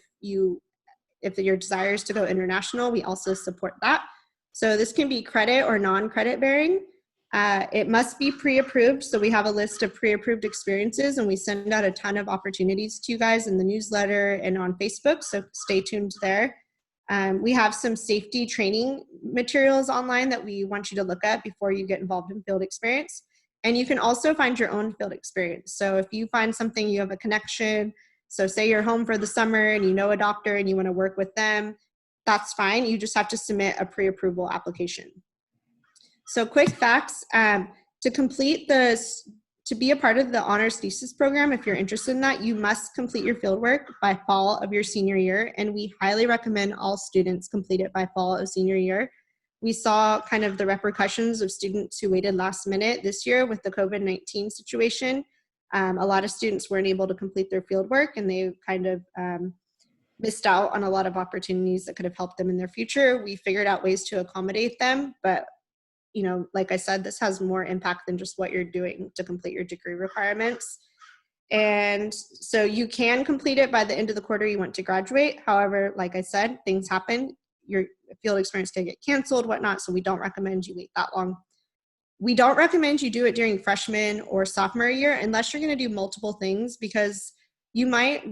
your desire is to go international, we also support that. So this can be credit or non-credit bearing. It must be pre-approved. So we have a list of pre-approved experiences, and we send out a ton of opportunities to you guys in the newsletter and on Facebook. So stay tuned there. We have some safety training materials online that we want you to look at before you get involved in field experience. And you can also find your own field experience. So if you find something, you have a connection. So say you're home for the summer and you know a doctor and you want to work with them, that's fine. You just have to submit a pre-approval application. So quick facts, to be a part of the honors thesis program, if you're interested in that, you must complete your fieldwork by fall of your senior year. And we highly recommend all students complete it by fall of senior year. We saw kind of the repercussions of students who waited last minute this year with the COVID-19 situation. A lot of students weren't able to complete their fieldwork, and they kind of missed out on a lot of opportunities that could have helped them in their future. We figured out ways to accommodate them, but like I said, this has more impact than just what you're doing to complete your degree requirements. And so you can complete it by the end of the quarter you want to graduate. However, like I said, things happen. Your field experience can get canceled, whatnot, so we don't recommend you wait that long. We don't recommend you do it during freshman or sophomore year unless you're going to do multiple things, because you might,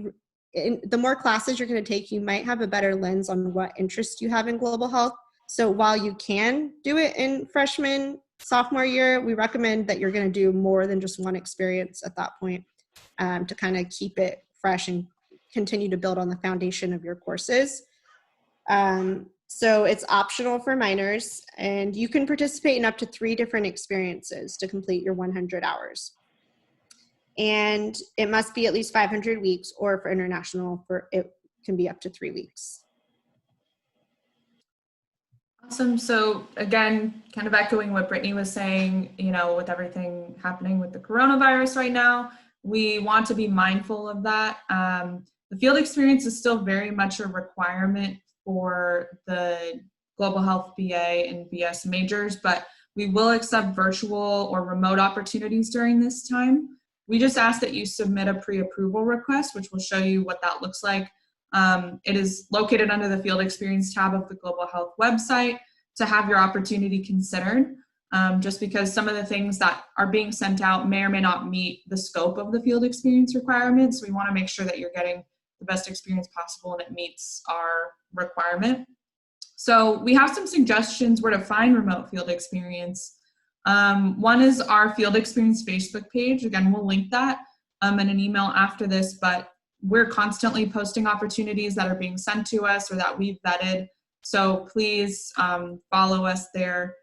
the more classes you're going to take, you might have a better lens on what interest you have in global health. So while you can do it in freshman, sophomore year, we recommend that you're going to do more than just one experience at that point to kind of keep it fresh and continue to build on the foundation of your courses. So it's optional for minors, and you can participate in up to 3 different experiences to complete your 100 hours. And it must be at least 500 weeks, or for international, it can be up to 3 weeks. Awesome. So again, kind of echoing what Brittany was saying, with everything happening with the coronavirus right now, we want to be mindful of that. The field experience is still very much a requirement for the global health BA and BS majors, but we will accept virtual or remote opportunities during this time. We just ask that you submit a pre-approval request, which will show you what that looks like. It is located under the Field Experience tab of the Global Health website to have your opportunity considered, just because some of the things that are being sent out may or may not meet the scope of the field experience requirements. We want to make sure that you're getting the best experience possible and it meets our requirement. So we have some suggestions where to find remote field experience. One is our Field Experience Facebook page. Again, we'll link that in an email after this, but we're constantly posting opportunities that are being sent to us or that we've vetted. So please follow us there.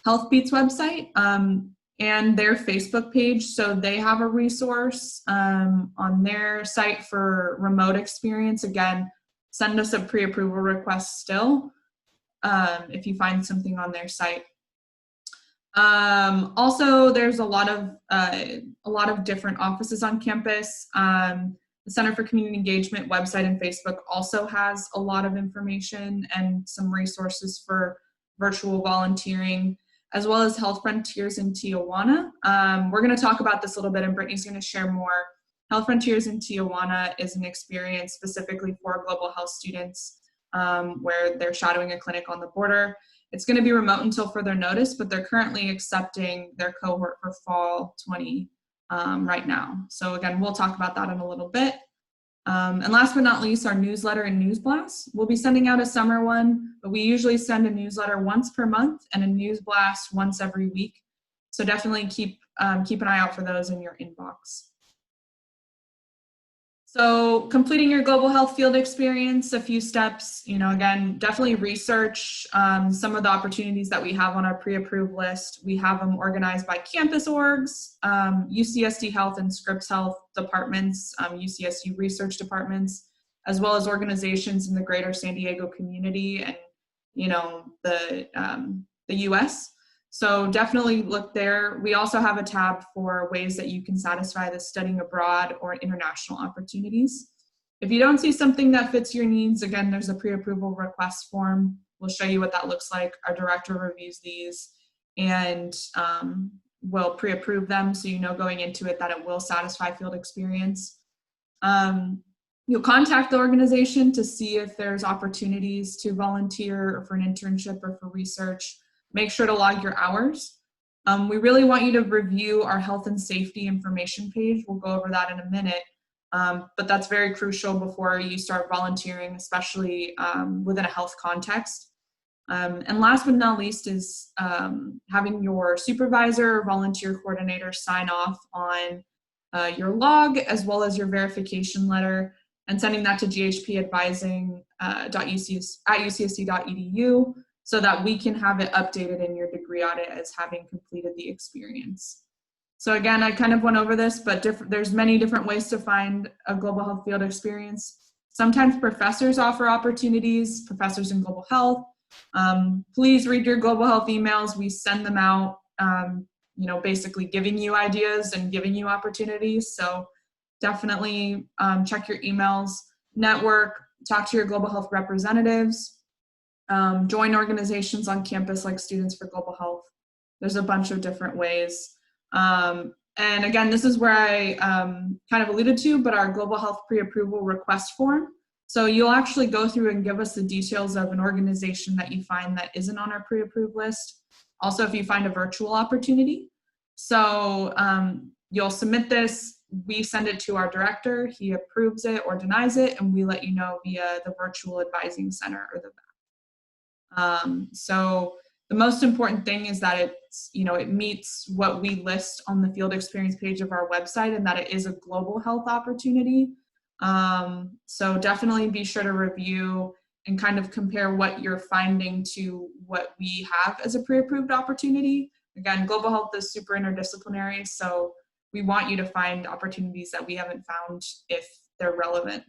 HealthBeat's website and their Facebook page. So they have a resource on their site for remote experience. Again, send us a pre-approval request still if you find something on their site. Also, there's a lot of different offices on campus. The Center for Community Engagement website and Facebook also has a lot of information and some resources for virtual volunteering, as well as Health Frontiers in Tijuana. We're going to talk about this a little bit, and Brittany's going to share more. Health Frontiers in Tijuana is an experience specifically for global health students where they're shadowing a clinic on the border. It's going to be remote until further notice, but they're currently accepting their cohort for fall 20 right now. So again, we'll talk about that in a little bit. And last but not least, our newsletter and news blast. We'll be sending out a summer one, but we usually send a newsletter once per month and a news blast once every week. So definitely keep an eye out for those in your inbox. So completing your global health field experience, a few steps, again, definitely research some of the opportunities that we have on our pre-approved list. We have them organized by campus orgs, UCSD Health and Scripps Health departments, UCSD research departments, as well as organizations in the greater San Diego community and, the US. So definitely look there. We also have a tab for ways that you can satisfy the studying abroad or international opportunities. If you don't see something that fits your needs, again, there's a pre-approval request form. We'll show you what that looks like. Our director reviews these. and will pre-approve them, so you know going into it that it will satisfy field experience. You'll contact the organization to see if there's opportunities to volunteer or for an internship or for research. Make sure to log your hours. We really want you to review our health and safety information page. We'll go over that in a minute, but that's very crucial before you start volunteering, especially within a health context. And last but not least is having your supervisor or volunteer coordinator sign off on your log as well as your verification letter, and sending that to ghpadvising.ucsd.edu so that we can have it updated in your degree audit as having completed the experience. So again, I kind of went over this, but there's many different ways to find a global health field experience. Sometimes professors offer opportunities, professors in global health. Please read your global health emails. We send them out, basically giving you ideas and giving you opportunities. So definitely check your emails, network, talk to your global health representatives, join organizations on campus like Students for Global Health. There's a bunch of different ways. And again, this is where I kind of alluded to, but our global health pre-approval request form. So you'll actually go through and give us the details of an organization that you find that isn't on our pre-approved list. Also, if you find a virtual opportunity. So you'll submit this, we send it to our director, he approves it or denies it, and we let you know via the virtual advising center or the VAC. So the most important thing is that it's, it meets what we list on the field experience page of our website, and that it is a global health opportunity. So definitely be sure to review and kind of compare what you're finding to what we have as a pre-approved opportunity. Again, global health is super interdisciplinary, so we want you to find opportunities that we haven't found if they're relevant.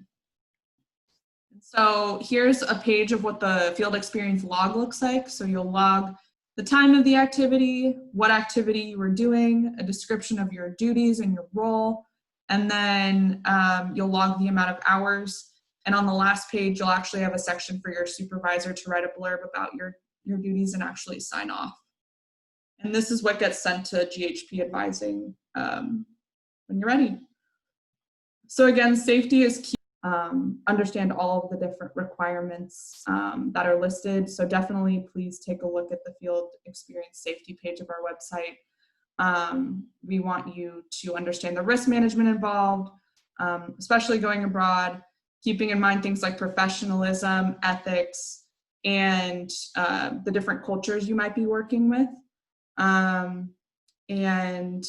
So here's a page of what the field experience log looks like. So you'll log the time of the activity, what activity you were doing, a description of your duties and your role, and then you'll log the amount of hours. And on the last page, you'll actually have a section for your supervisor to write a blurb about your duties and actually sign off. And this is what gets sent to GHP advising when you're ready. So again, safety is key. Understand all of the different requirements that are listed. So definitely please take a look at the field experience safety page of our website. We want you to understand the risk management involved, especially going abroad, keeping in mind things like professionalism, ethics, and the different cultures you might be working with. And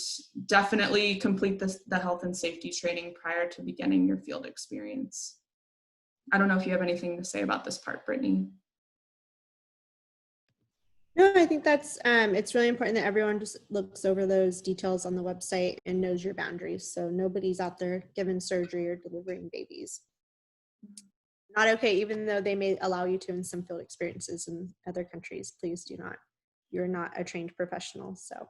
definitely complete the health and safety training prior to beginning your field experience. I don't know if you have anything to say about this part, Brittany. No, I think that's, it's really important that everyone just looks over those details on the website and knows your boundaries. So nobody's out there giving surgery or delivering babies. Not okay, even though they may allow you to in some field experiences in other countries. Please do not. You're not a trained professional. So,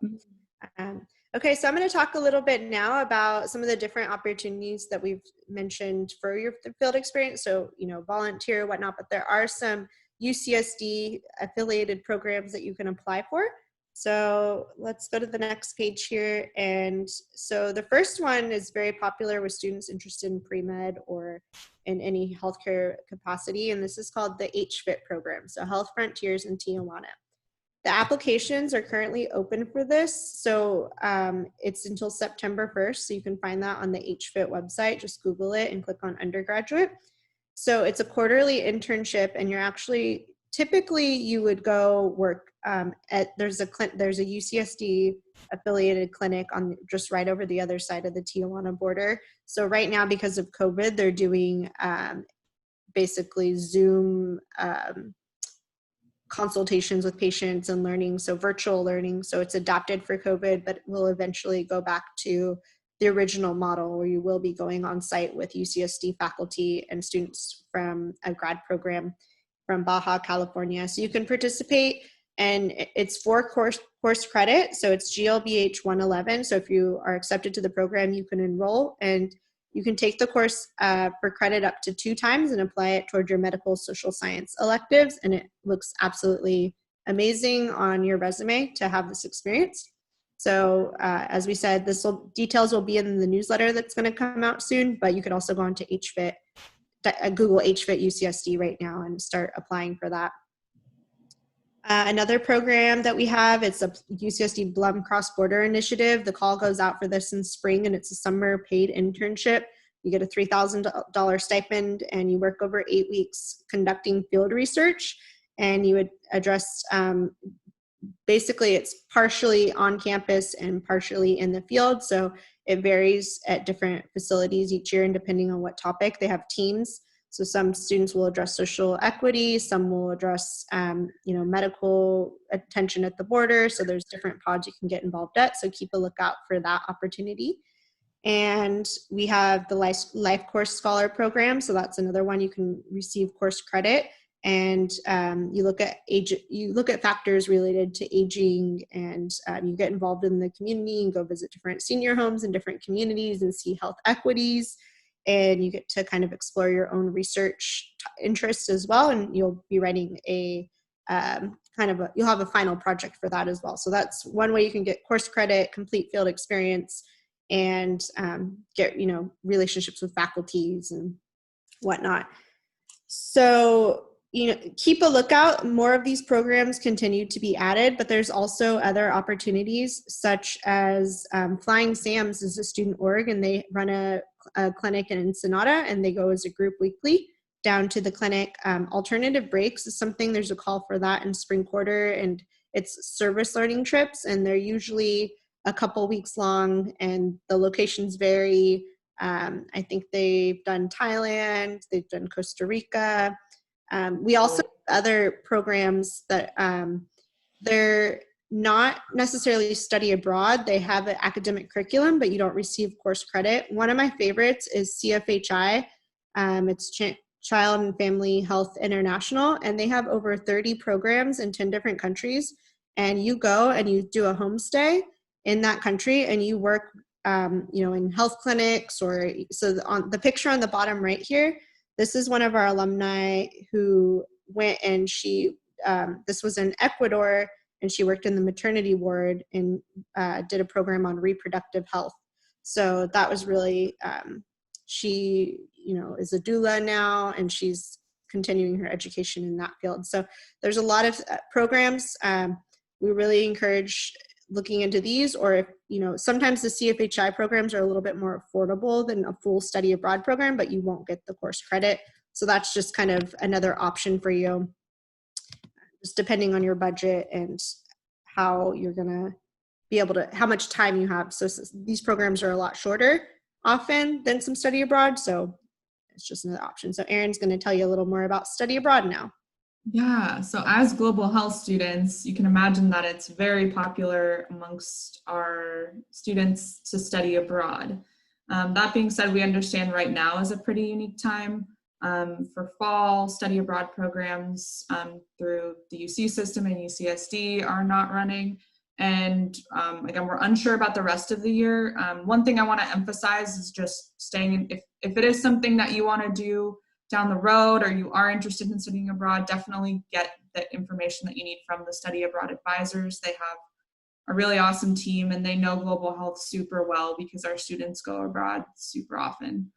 okay, so I'm going to talk a little bit now about some of the different opportunities that we've mentioned for your field experience. So, volunteer, whatnot, but there are some UCSD affiliated programs that you can apply for. So let's go to the next page here. And so the first one is very popular with students interested in pre-med or in any healthcare capacity. And this is called the HFIT program. So Health Frontiers in Tijuana. The applications are currently open for this. So it's until September 1st. So you can find that on the HFIT website. Just Google it and click on undergraduate. So it's a quarterly internship, and you're actually, typically you would go work there's a UCSD affiliated clinic on just right over the other side of the Tijuana border. So right now, because of COVID, they're doing basically Zoom consultations with patients and learning, so virtual learning. So it's adapted for COVID, but will eventually go back to the original model where you will be going on site with UCSD faculty and students from a grad program from Baja California. So you can participate, and it's 4 course credit. So it's GLBH 111. So if you are accepted to the program, you can enroll, and you can take the course for credit up to 2 times and apply it toward your medical social science electives. And it looks absolutely amazing on your resume to have this experience. So as we said, details will be in the newsletter that's going to come out soon, but you could also go onto HFIT, Google HFIT UCSD right now and start applying for that. Another program that we have, it's a UCSD Blum Cross-Border Initiative. The call goes out for this in spring, and it's a summer paid internship. You get a $3,000 stipend, and you work over 8 weeks conducting field research, and you would address, basically it's partially on campus and partially in the field, so it varies at different facilities each year, and depending on what topic. They have teams. So some students will address social equity, some will address medical attention at the border. So there's different pods you can get involved at. So keep a lookout for that opportunity. And we have the Life Course Scholar Program. So that's another one you can receive course credit. And you look at factors related to aging, and you get involved in the community and go visit different senior homes in different communities and see health equities. And you get to kind of explore your own research interests as well. And you'll be writing you'll have a final project for that as well. So that's one way you can get course credit, complete field experience, and get, relationships with faculties and whatnot. So, keep a lookout. More of these programs continue to be added, but there's also other opportunities, such as Flying Sam's is a student org, and they run a clinic in Ensenada, and they go as a group weekly down to the clinic. Alternative Breaks is something, there's a call for that in spring quarter, and it's service learning trips, and they're usually a couple weeks long, and the locations vary. I think they've done Thailand, they've done Costa Rica. We also have other programs that they're not necessarily study abroad. They have an academic curriculum, but you don't receive course credit. One of my favorites is CFHI. It's Child and Family Health International, and they have over 30 programs in 10 different countries. And you go and you do a homestay in that country, and you work in health clinics. So on the picture on the bottom right here, this is one of our alumni who went, and this was in Ecuador, and she worked in the maternity ward and did a program on reproductive health. So that was really, she is a doula now, and she's continuing her education in that field. So there's a lot of programs. We really encourage looking into these, or if, sometimes the CFHI programs are a little bit more affordable than a full study abroad program, but you won't get the course credit. So that's just kind of another option for you, just depending on your budget and how you're going to be able to, how much time you have. So these programs are a lot shorter often than some study abroad. So it's just another option. So Erin's going to tell you a little more about study abroad now. Yeah, so as global health students, you can imagine that it's very popular amongst our students to study abroad. That being said, we understand right now is a pretty unique time for fall study abroad programs through the UC system and UCSD are not running. And again, we're unsure about the rest of the year. One thing I want to emphasize is just staying in, if it is something that you want to do down the road, or you are interested in studying abroad, definitely get the information that you need from the study abroad advisors. They have a really awesome team, and they know global health super well because our students go abroad super often.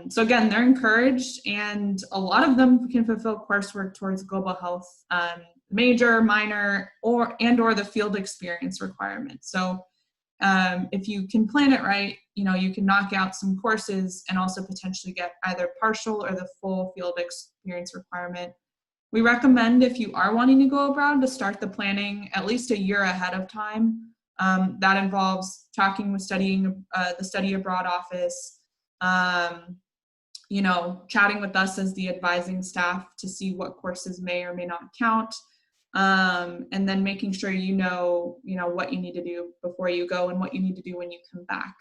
So again, they're encouraged, and a lot of them can fulfill coursework towards global health major, minor, or the field experience requirement. So if you can plan it right, you can knock out some courses and also potentially get either partial or the full field experience requirement. We recommend, if you are wanting to go abroad, to start the planning at least a year ahead of time. That involves talking with the study abroad office, chatting with us as the advising staff to see what courses may or may not count. And then making sure you know what you need to do before you go and what you need to do when you come back.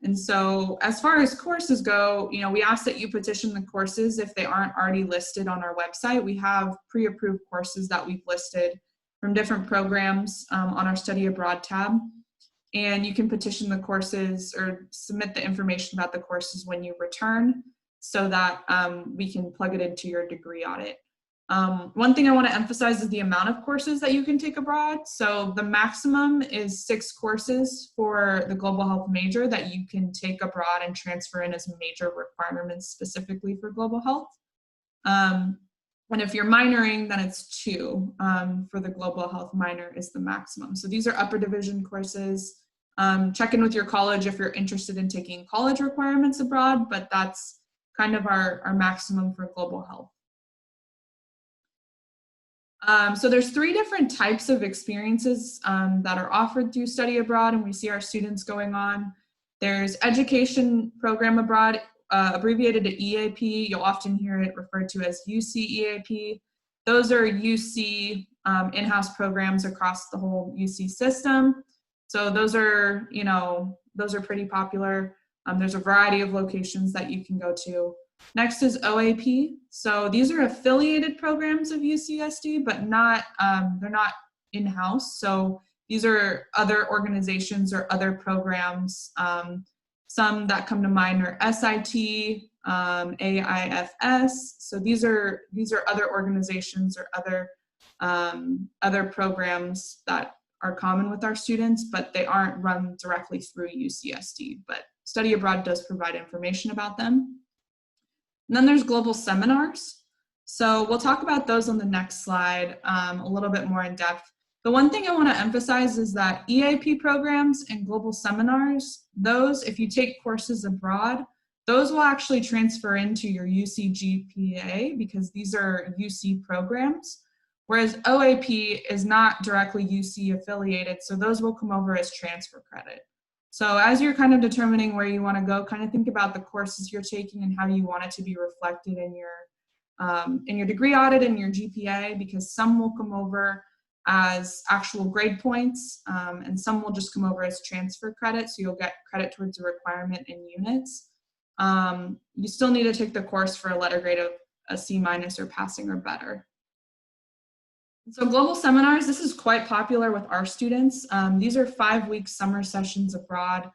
And so as far as courses go, we ask that you petition the courses if they aren't already listed on our website. We have pre-approved courses that we've listed from different programs on our study abroad tab. And you can petition the courses or submit the information about the courses when you return so that we can plug it into your degree audit. One thing I want to emphasize is the amount of courses that you can take abroad. So the maximum is 6 courses for the global health major that you can take abroad and transfer in as major requirements specifically for global health. And if you're minoring, then it's 2 for the global health minor is the maximum. So these are upper division courses. Check in with your college if you're interested in taking college requirements abroad, but that's kind of our maximum for global health. So there's 3 different types of experiences that are offered through study abroad, and we see our students going on. There's education program abroad, abbreviated to EAP. You'll often hear it referred to as UC EAP. Those are UC in-house programs across the whole UC system. So those are, those are pretty popular. There's a variety of locations that you can go to. Next is OAP. So these are affiliated programs of UCSD, but not they're not in-house. So these are other organizations or other programs. Some that come to mind are SIT, AIFS. So these are other organizations or other programs that are common with our students, but they aren't run directly through UCSD. But Study Abroad does provide information about them. And then there's global seminars. So we'll talk about those on the next slide a little bit more in depth. The one thing I want to emphasize is that EAP programs and global seminars, those, if you take courses abroad, those will actually transfer into your UC GPA because these are UC programs, whereas OAP is not directly UC affiliated, so those will come over as transfer credit. So as you're kind of determining where you want to go, kind of think about the courses you're taking and how you want it to be reflected in your degree audit and your GPA, because some will come over as actual grade points and some will just come over as transfer credit, so you'll get credit towards the requirement in units. You still need to take the course for a letter grade of a C- or passing or better. So global seminars, this is quite popular with our students. These are 5-week summer sessions abroad,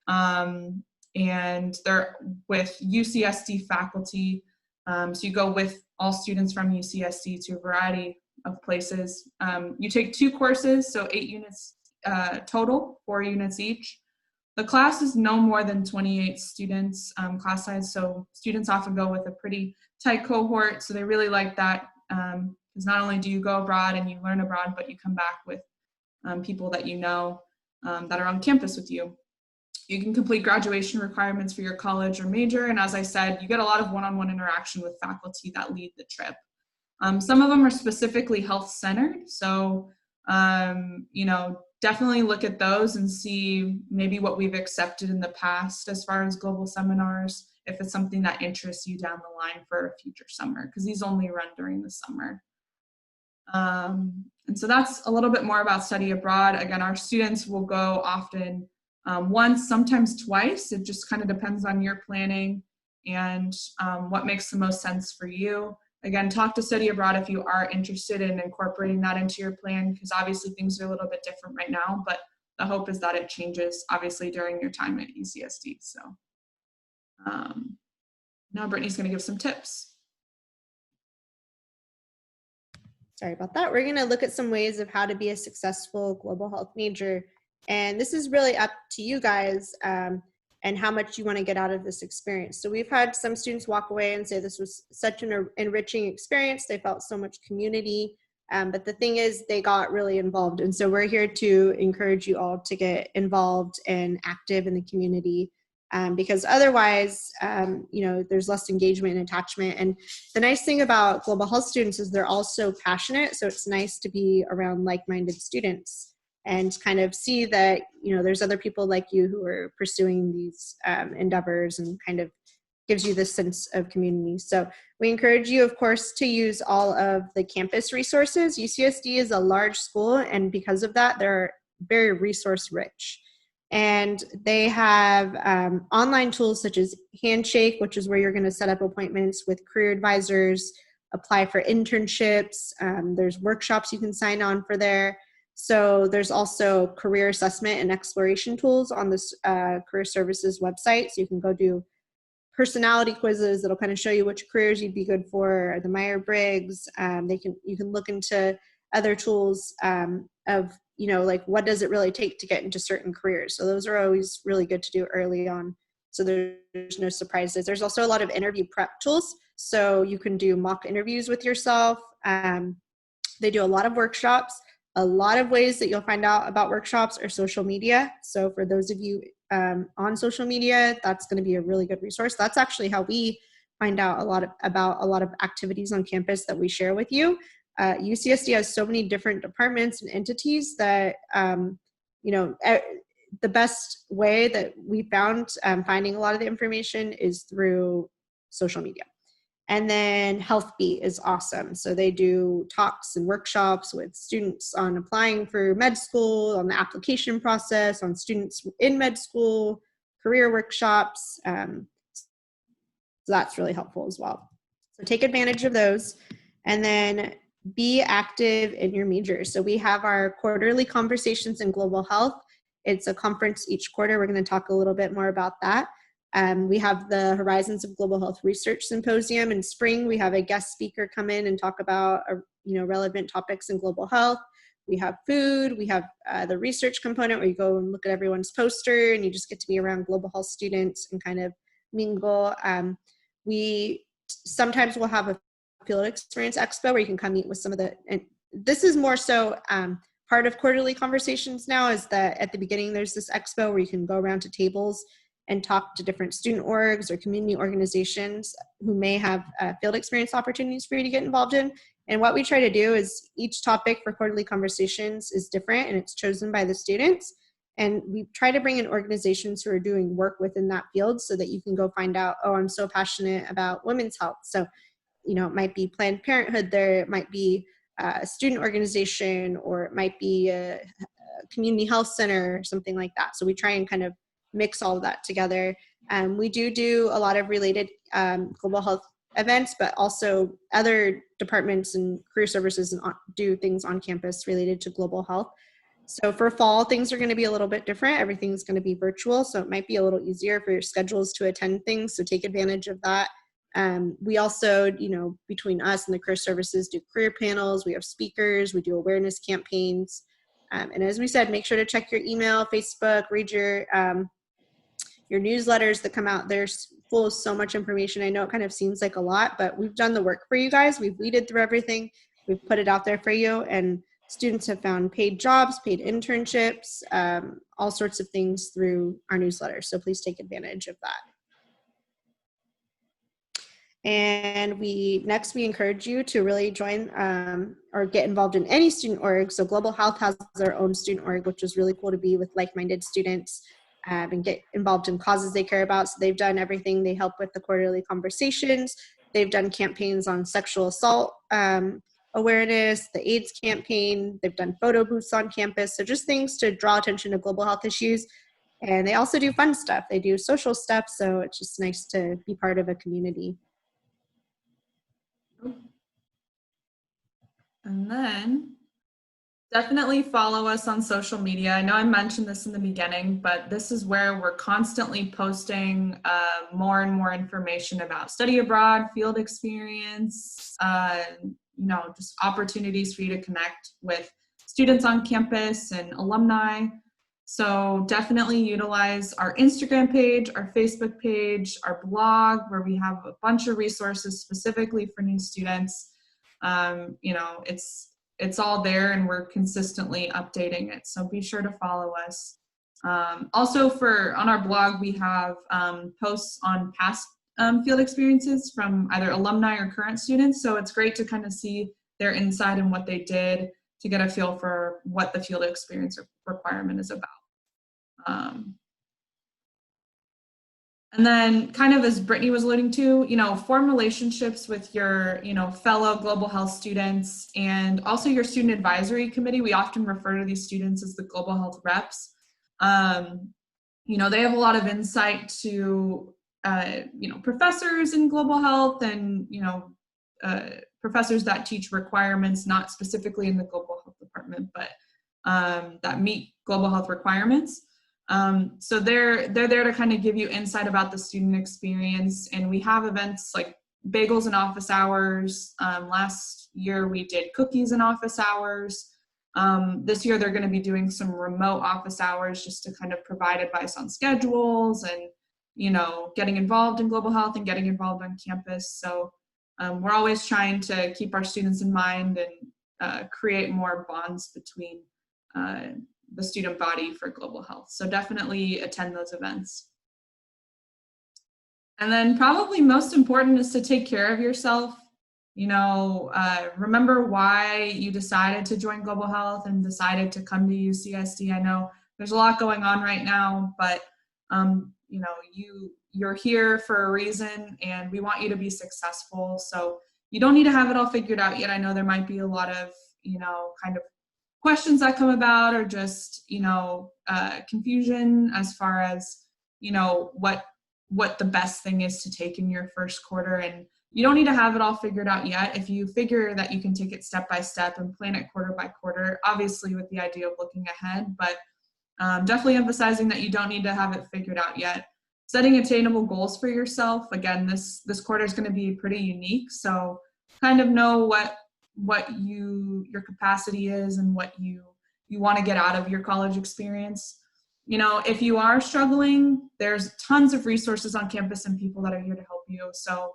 and they're with UCSD faculty. So you go with all students from UCSD to a variety of places. You take 2 courses, so 8 units total, 4 units each. The class is no more than 28 students class size, so students often go with a pretty tight cohort, so they really like that. Because not only do you go abroad and you learn abroad, but you come back with people that you know that are on campus with you. You can complete graduation requirements for your college or major, and as I said, you get a lot of one-on-one interaction with faculty that lead the trip. Some of them are specifically health-centered, so definitely look at those and see maybe what we've accepted in the past as far as global seminars, if it's something that interests you down the line for a future summer, because these only run during the summer. And so that's a little bit more about study abroad. Again, our students will go often once, sometimes twice. It just kind of depends on your planning and what makes the most sense for you. Again, talk to study abroad if you are interested in incorporating that into your plan, because obviously things are a little bit different right now, but the hope is that it changes obviously during your time at UCSD. So now Brittany's going to give some tips. Sorry about that. We're going to look at some ways of how to be a successful global health major. And this is really up to you guys and how much you want to get out of this experience. So we've had some students walk away and say this was such an enriching experience. They felt so much community. But the thing is, they got really involved. And so we're here to encourage you all to get involved and active in the community. Because otherwise, there's less engagement and attachment. And the nice thing about global health students is they're also passionate. So it's nice to be around like-minded students and kind of see that, there's other people like you who are pursuing these endeavors, and kind of gives you this sense of community. So we encourage you, of course, to use all of the campus resources. UCSD is a large school, and because of that, they're very resource rich. And they have online tools such as Handshake, which is where you're going to set up appointments with career advisors, apply for internships. There's workshops you can sign on for there. So there's also career assessment and exploration tools on this career services website. So you can go do personality quizzes that'll kind of show you which careers you'd be good for, the Myers-Briggs. You can look into other tools of, like what does it really take to get into certain careers. So those are always really good to do early on, so there's no surprises. There's also a lot of interview prep tools, so you can do mock interviews with yourself. They do a lot of workshops. A lot of ways that you'll find out about workshops are social media. So for those of you on social media, that's going to be a really good resource. That's actually how we find out about a lot of activities on campus that we share with you. UCSD has so many different departments and entities that, the best way that we found finding a lot of the information is through social media. And then Health Beat is awesome. So they do talks and workshops with students on applying for med school, on the application process, on students in med school, career workshops. So that's really helpful as well. So take advantage of those. And then be active in your major. So we have our quarterly conversations in global health. It's a conference each quarter. We're going to talk a little bit more about that. We have the Horizons of Global Health Research Symposium in spring. We have a guest speaker come in and talk about relevant topics in global health. We have food. We have the research component where you go and look at everyone's poster and you just get to be around global health students and kind of mingle. We sometimes will have a field experience expo where you can come meet with some of and this is more so part of quarterly conversations now, is that at the beginning there's this expo where you can go around to tables and talk to different student orgs or community organizations who may have field experience opportunities for you to get involved in. And what we try to do is each topic for quarterly conversations is different and it's chosen by the students. And we try to bring in organizations who are doing work within that field so that you can go find out, oh, I'm so passionate about women's health. So, it might be Planned Parenthood there, it might be a student organization, or it might be a community health center or something like that. So we try and kind of mix all of that together. We do a lot of related global health events, but also other departments and career services do things on campus related to global health. So for fall, things are going to be a little bit different. Everything's going to be virtual, so it might be a little easier for your schedules to attend things, so take advantage of that. We also, between us and the career services, do career panels, we have speakers, we do awareness campaigns. And as we said, make sure to check your email, Facebook, read your newsletters that come out. They're full of so much information. I know it kind of seems like a lot, but we've done the work for you guys. We've weeded through everything. We've put it out there for you, and students have found paid jobs, paid internships, all sorts of things through our newsletter. So please take advantage of that. And we encourage you to really join or get involved in any student org. So Global Health has their own student org, which is really cool to be with like-minded students and get involved in causes they care about. So they've done everything. They help with the quarterly conversations. They've done campaigns on sexual assault awareness, the AIDS campaign. They've done photo booths on campus. So just things to draw attention to global health issues. And they also do fun stuff. They do social stuff. So it's just nice to be part of a community. And then definitely follow us on social media. I know I mentioned this in the beginning, but this is where we're constantly posting more and more information about study abroad, field experience, just opportunities for you to connect with students on campus and alumni. So definitely utilize our Instagram page, our Facebook page, our blog, where we have a bunch of resources specifically for new students. It's all there and we're consistently updating it. So be sure to follow us. Also on our blog, we have posts on past field experiences from either alumni or current students. So it's great to kind of see their insight and what they did to get a feel for what the field experience requirement is about. And then kind of as Brittany was alluding to, form relationships with your, fellow global health students and also your student advisory committee. We often refer to these students as the global health reps. They have a lot of insight to, professors in global health and, professors that teach requirements, not specifically in the global health department, but that meet global health requirements. So they're there to kind of give you insight about the student experience. And we have events like bagels and office hours. Last year we did cookies and office hours. This year they're going to be doing some remote office hours just to kind of provide advice on schedules and, you know, getting involved in global health and getting involved on campus. So we're always trying to keep our students in mind and create more bonds between the student body for global health. So definitely attend those events. And then probably most important is to take care of yourself. You know, remember why you decided to join global health and decided to come to UCSD. I know there's a lot going on right now, but you know, you're here for a reason and we want you to be successful. So you don't need to have it all figured out yet. I know there might be a lot of, you know, kind of questions that come about, or just, you know, confusion as far as, you know, what the best thing is to take in your first quarter. And you don't need to have it all figured out yet. If you figure that you can take it step by step and plan it quarter by quarter, obviously with the idea of looking ahead, but definitely emphasizing that you don't need to have it figured out yet. Setting attainable goals for yourself. Again, this quarter is going to be pretty unique. So kind of know what your capacity is and what you want to get out of your college experience. You know, if you are struggling, there's tons of resources on campus and people that are here to help you. So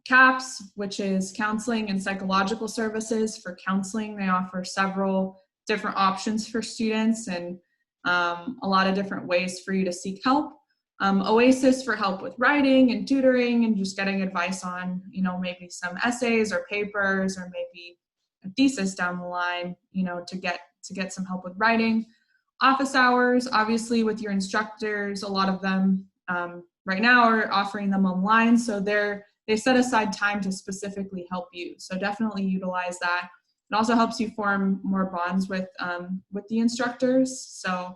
CAPS, which is Counseling and Psychological Services. For counseling, they offer several different options for students and a lot of different ways for you to seek help. OASIS for help with writing and tutoring and just getting advice on, you know, maybe some essays or papers or maybe a thesis down the line, you know, to get some help with writing. Office hours, obviously with your instructors, a lot of them right now are offering them online. So they set aside time to specifically help you. So definitely utilize that. It also helps you form more bonds with the instructors. So,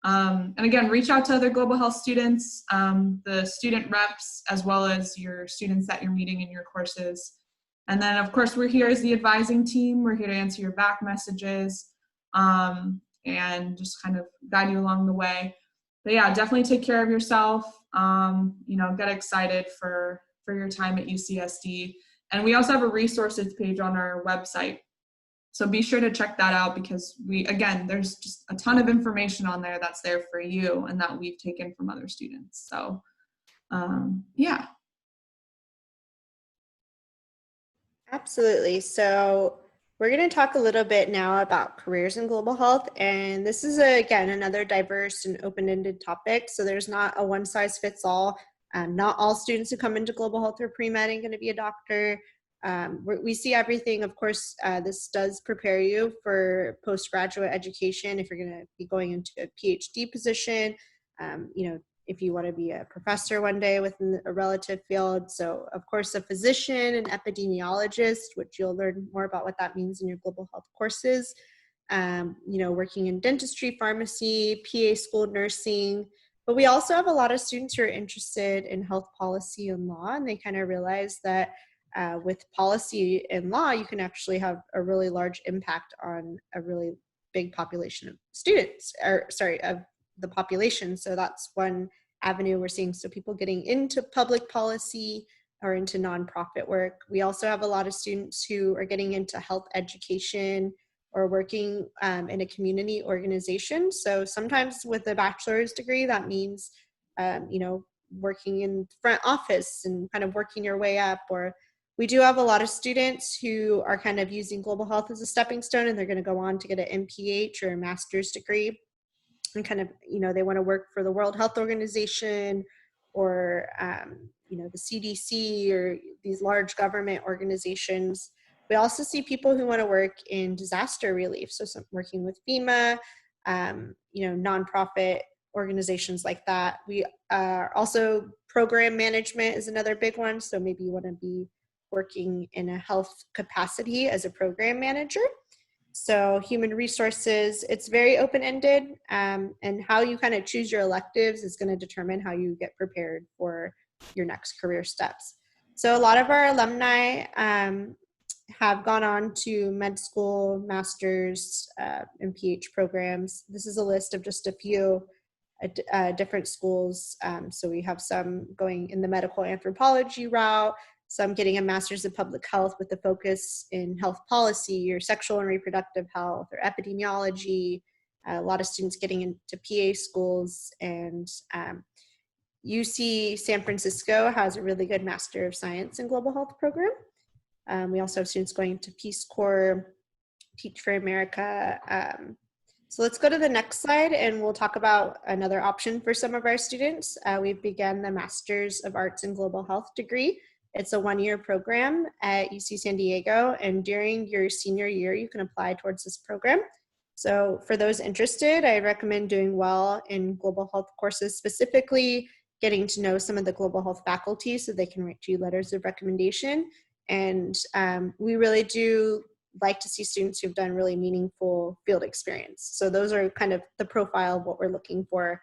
and again, reach out to other global health students, the student reps, as well as your students that you're meeting in your courses. And then, of course, we're here as the advising team. We're here to answer your back messages and just kind of guide you along the way. But yeah, definitely take care of yourself. You know, get excited for your time at UCSD. And we also have a resources page on our website. So be sure to check that out because there's just a ton of information on there that's there for you and that we've taken from other students. So, yeah. Absolutely. So we're going to talk a little bit now about careers in global health. And this is, again, another diverse and open-ended topic. So there's not a one-size-fits-all. Not all students who come into global health or pre-med are going to be a doctor. We see everything. Of course, this does prepare you for postgraduate education if you're going to be going into a PhD position, you know, if you want to be a professor one day within a relative field. So, of course, a physician, an epidemiologist, which you'll learn more about what that means in your global health courses, you know, working in dentistry, pharmacy, PA school, nursing. But we also have a lot of students who are interested in health policy and law, and they kind of realize that with policy and law, you can actually have a really large impact on a really big population of students, of the population. So that's one avenue we're seeing. So people getting into public policy or into nonprofit work. We also have a lot of students who are getting into health education or working in a community organization. So sometimes with a bachelor's degree, that means, you know, working in front office and kind of working your way up. Or we do have a lot of students who are kind of using global health as a stepping stone, and they're going to go on to get an MPH or a master's degree. And kind of, you know, they want to work for the World Health Organization or, you know, the CDC or these large government organizations. We also see people who want to work in disaster relief. So working with FEMA, you know, nonprofit organizations like that. We also program management is another big one. So maybe you want to be working in a health capacity as a program manager. So human resources, it's very open-ended, and how you kind of choose your electives is going to determine how you get prepared for your next career steps. So a lot of our alumni have gone on to med school, master's, and PH programs. This is a list of just a few different schools. So we have some going in the medical anthropology route, some getting a master's in public health with a focus in health policy or sexual and reproductive health or epidemiology. A lot of students getting into PA schools, and UC San Francisco has a really good Master of Science in Global Health program. We also have students going to Peace Corps, Teach for America. So let's go to the next slide and we'll talk about another option for some of our students. We've begun the Masters of Arts in Global Health degree. It's a one-year program at UC San Diego, and during your senior year, you can apply towards this program. So for those interested, I recommend doing well in global health courses, specifically getting to know some of the global health faculty so they can write you letters of recommendation. And we really do like to see students who've done really meaningful field experience. So those are kind of the profile of what we're looking for.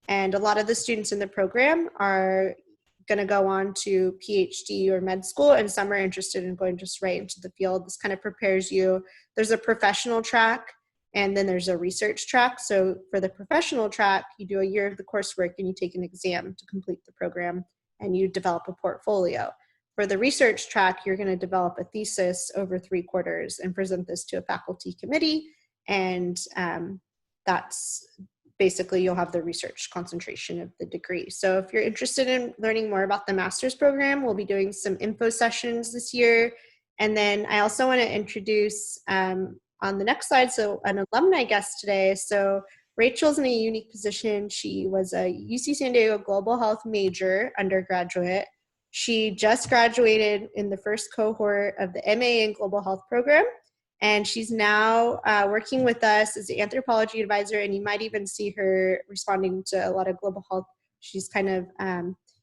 And a lot of the students in the program are going to go on to PhD or med school, and some are interested in going just right into the field. This kind of prepares you. There's a professional track, and then there's a research track. So for the professional track, you do a year of the coursework and you take an exam to complete the program, and you develop a portfolio. For the research track, you're going to develop a thesis over 3 quarters and present this to a faculty committee, and that's basically you'll have the research concentration of the degree. So if you're interested in learning more about the master's program, we'll be doing some info sessions this year. And then I also want to introduce on the next slide, so an alumni guest today. So Rachel's in a unique position. She was a UC San Diego Global Health major undergraduate. She just graduated in the first cohort of the MA in Global Health program, and she's now working with us as the anthropology advisor, and you might even see her responding to a lot of global health. She's kind of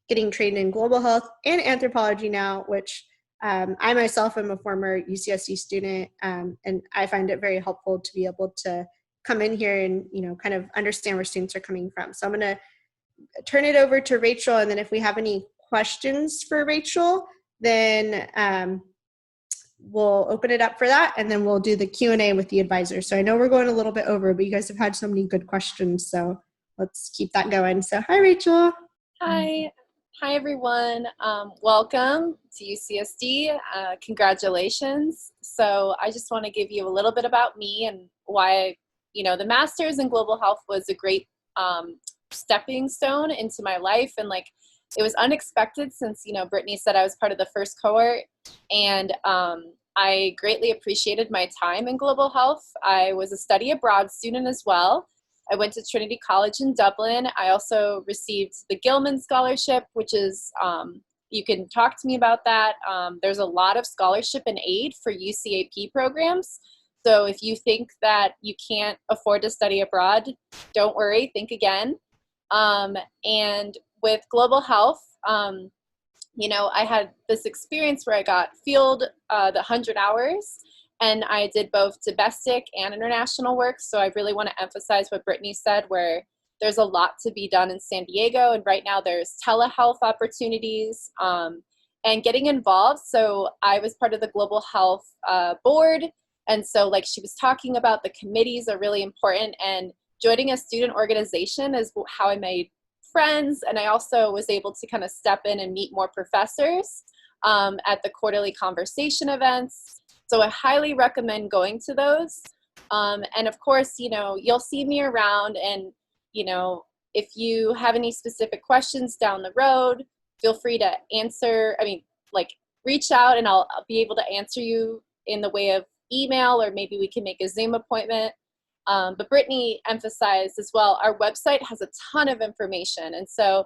getting trained in global health and anthropology now, which I myself am a former UCSD student, and I find it very helpful to be able to come in here and, you know, kind of understand where students are coming from. So I'm going to turn it over to Rachel, and then if we have any questions for Rachel, then we'll open it up for that, and then we'll do the Q&A with the advisor. So I know we're going a little bit over, but you guys have had so many good questions, so let's keep that going. So hi, Rachel. Hi. Hi, everyone. Welcome to UCSD. Congratulations. So I just want to give you a little bit about me and why, you know, the Master's in Global Health was a great stepping stone into my life. And like, it was unexpected since, you know, Brittany said I was part of the first cohort, and I greatly appreciated my time in global health. I was a study abroad student as well. I went to Trinity College in Dublin. I also received the Gilman Scholarship, which is, you can talk to me about that. There's a lot of scholarship and aid for UCAP programs. So if you think that you can't afford to study abroad, don't worry, think again. And with global health, you know, I had this experience where I got field the 100 hours, and I did both domestic and international work. So I really want to emphasize what Brittany said, where there's a lot to be done in San Diego. And right now there's telehealth opportunities and getting involved. So I was part of the global health board. And so like she was talking about, the committees are really important, and joining a student organization is how I made friends. And I also was able to kind of step in and meet more professors at the quarterly conversation events. So I highly recommend going to those. And of course, you know, you'll see me around, and, you know, if you have any specific questions down the road, feel free to reach out, and I'll be able to answer you in the way of email, or maybe we can make a Zoom appointment. But Brittany emphasized as well, our website has a ton of information. And so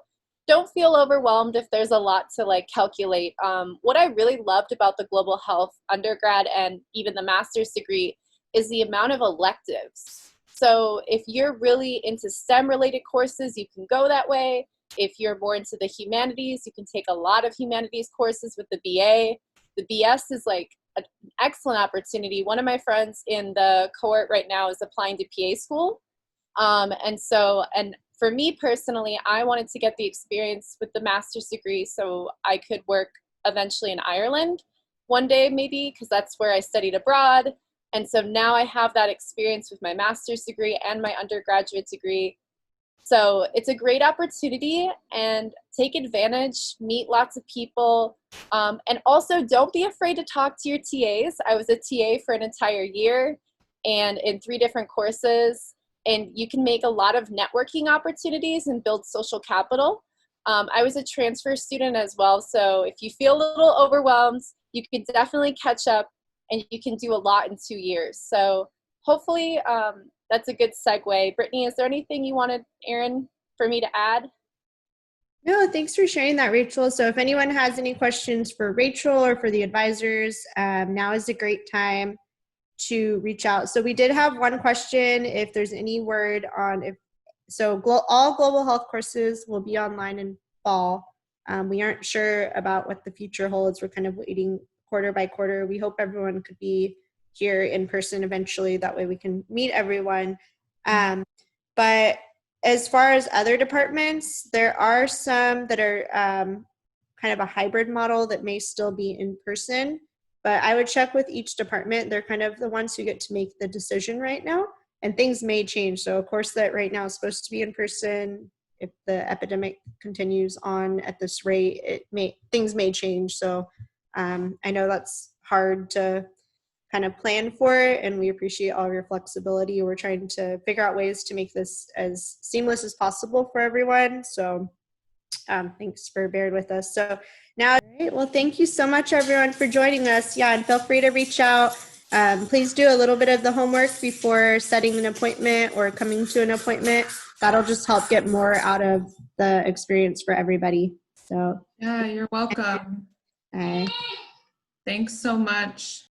don't feel overwhelmed if there's a lot to like calculate. What I really loved about the global health undergrad and even the master's degree is the amount of electives. So if you're really into STEM related courses, you can go that way. If you're more into the humanities, you can take a lot of humanities courses with the BA. The BS is like an excellent opportunity. One of my friends in the cohort right now is applying to PA school. And for me personally, I wanted to get the experience with the master's degree so I could work eventually in Ireland. one day maybe, because that's where I studied abroad. And so now I have that experience with my master's degree and my undergraduate degree. So it's a great opportunity, and take advantage, meet lots of people, and also don't be afraid to talk to your TAs. I was a TA for an entire year and in 3 different courses, and you can make a lot of networking opportunities and build social capital. I was a transfer student as well, so if you feel a little overwhelmed, you can definitely catch up, and you can do a lot in 2 years. So hopefully that's a good segue. Brittany, is there anything you wanted Erin for me to add? No, thanks for sharing that, Rachel. So if anyone has any questions for Rachel or for the advisors, now is a great time to reach out. So we did have one question, if there's any word on if, so all global health courses will be online in fall. We aren't sure about what the future holds. We're kind of waiting quarter by quarter. We hope everyone could be here in person eventually. That way we can meet everyone. But as far as other departments, there are some that are kind of a hybrid model that may still be in person. But I would check with each department. They're kind of the ones who get to make the decision right now. And things may change. So a course that right now is supposed to be in person, if the epidemic continues on at this rate, things may change. So I know that's hard to kind of plan for it, and we appreciate all of your flexibility. We're trying to figure out ways to make this as seamless as possible for everyone. So thanks for bearing with us. So now, well, thank you so much, everyone, for joining us. Yeah, and feel free to reach out. Please do a little bit of the homework before setting an appointment or coming to an appointment. That'll just help get more out of the experience for everybody. So Yeah, you're welcome. bye. Thanks so much.